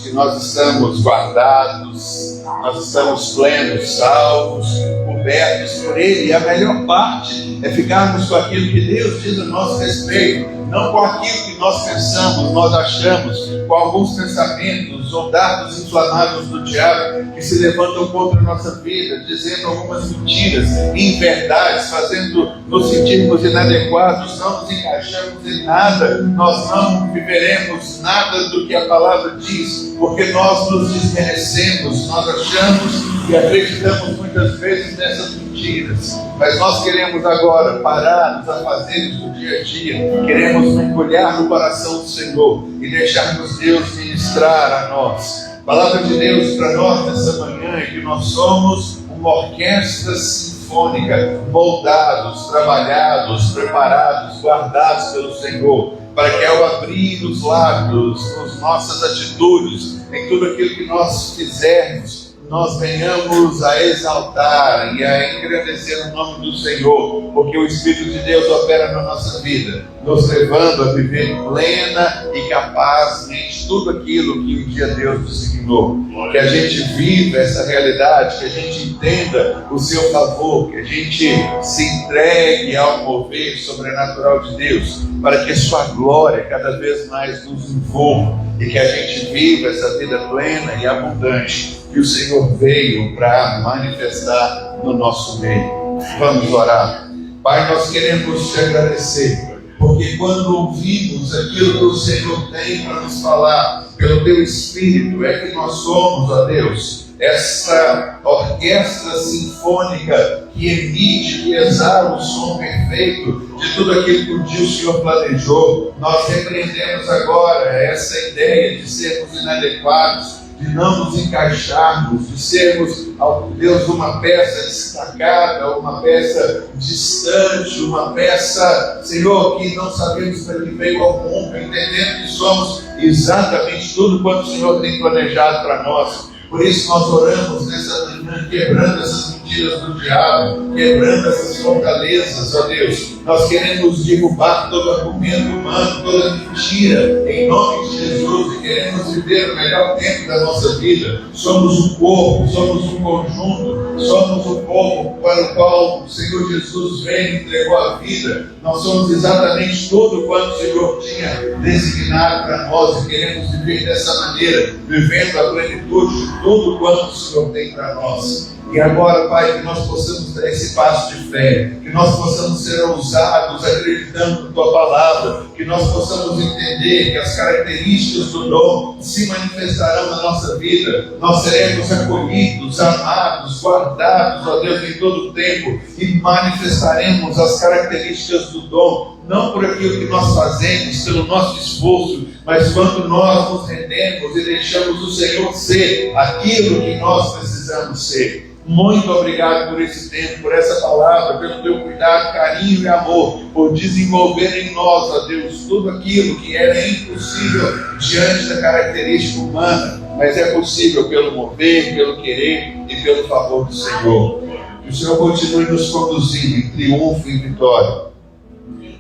que nós estamos guardados, nós estamos plenos, salvos, cobertos por Ele. E a melhor parte é ficarmos com aquilo que Deus diz a nosso respeito, não com aquilo que nós pensamos, nós achamos, com alguns pensamentos ou dardos inflamados do diabo que se levantam contra a nossa vida, dizendo algumas mentiras, inverdades, fazendo nos sentirmos inadequados, não nos encaixamos em nada, nós não viveremos nada do que a palavra diz, porque nós nos desmerecemos, nós achamos e acreditamos muitas vezes nessas mentiras, mas nós queremos agora parar nos afazeres do dia a dia, queremos mergulhar no coração do Senhor e deixarmos Deus ministrar a nós. A palavra de Deus para nós nessa manhã é que nós somos uma orquestra sinfônica, moldados, trabalhados, preparados, guardados pelo Senhor, para que ao abrir os lábios, nas nossas atitudes, em tudo aquilo que nós fizermos, nós venhamos a exaltar e a engrandecer o nome do Senhor, porque o Espírito de Deus opera na nossa vida, nos levando a viver plena e capazmente tudo aquilo que um dia Deus nos ensinou. Que a gente viva essa realidade, que a gente entenda o seu favor, que a gente se entregue ao mover sobrenatural de Deus, para que a sua glória cada vez mais nos envolva e que a gente viva essa vida plena e abundante que o Senhor veio para manifestar no nosso meio. Vamos orar. Pai, nós queremos te agradecer, porque quando ouvimos aquilo que o Senhor tem para nos falar, pelo teu Espírito, é que nós somos, ó Deus, essa orquestra sinfônica que emite, que exala o som perfeito de tudo aquilo que um dia o Senhor planejou. Nós repreendemos agora essa ideia de sermos inadequados, de não nos encaixarmos, de sermos, ó Deus, uma peça destacada, uma peça distante, uma peça, Senhor, que não sabemos para que veio ao mundo, entendendo que somos exatamente tudo quanto o Senhor tem planejado para nós. Por isso nós oramos nessa manhã, quebrando essas mentiras do diabo, quebrando essas fortalezas, ó Deus. Nós queremos derrubar todo argumento humano, toda mentira, em nome de Jesus, e queremos viver o melhor tempo da nossa vida. Somos um corpo, somos um conjunto, somos o povo para o qual o Senhor Jesus veio e entregou a vida. Nós somos exatamente tudo quanto o Senhor tinha designado para nós e queremos viver dessa maneira, vivendo a plenitude de tudo quanto o Senhor tem para nós. E agora, Pai, que nós possamos dar esse passo de fé, que nós possamos ser ousados acreditando na Tua Palavra, que nós possamos entender que as características do dom se manifestarão na nossa vida. Nós seremos acolhidos, amados, guardados, ó Deus, em todo o tempo, e manifestaremos as características do dom, não por aquilo que nós fazemos, pelo nosso esforço, mas quando nós nos rendemos e deixamos o Senhor ser aquilo que nós precisamos ser. Muito obrigado por esse tempo, por essa palavra, pelo teu cuidado, carinho e amor, por desenvolver em nós, ó Deus, tudo aquilo que era impossível diante da característica humana, mas é possível pelo mover, pelo querer e pelo favor do Senhor. Que o Senhor continue nos conduzindo em triunfo e vitória.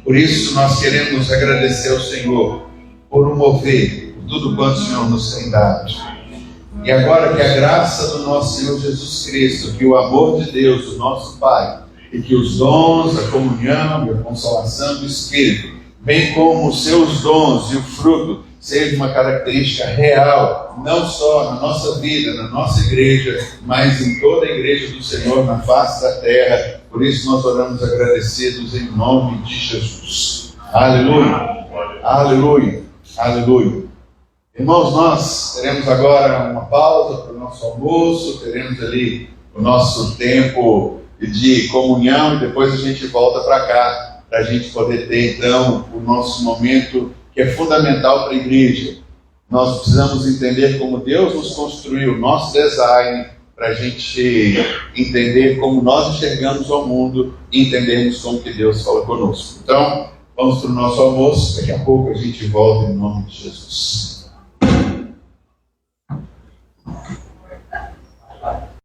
Por isso nós queremos agradecer ao Senhor por um mover, por tudo quanto o Senhor nos tem dado. E agora que a graça do nosso Senhor Jesus Cristo, que o amor de Deus, o nosso Pai, e que os dons, a comunhão e a consolação do Espírito, bem como os seus dons e o fruto, seja uma característica real, não só na nossa vida, na nossa igreja, mas em toda a igreja do Senhor, na face da terra. Por isso nós oramos agradecidos em nome de Jesus. Aleluia, aleluia, aleluia. Irmãos, nós teremos agora uma pausa para o nosso almoço, teremos ali o nosso tempo de comunhão e depois a gente volta para cá, para a gente poder ter então o nosso momento que é fundamental para a igreja. Nós precisamos entender como Deus nos construiu, o nosso design, para a gente entender como nós enxergamos o mundo e entendermos como que Deus fala conosco. Então, vamos para o nosso almoço, daqui a pouco a gente volta em nome de Jesus.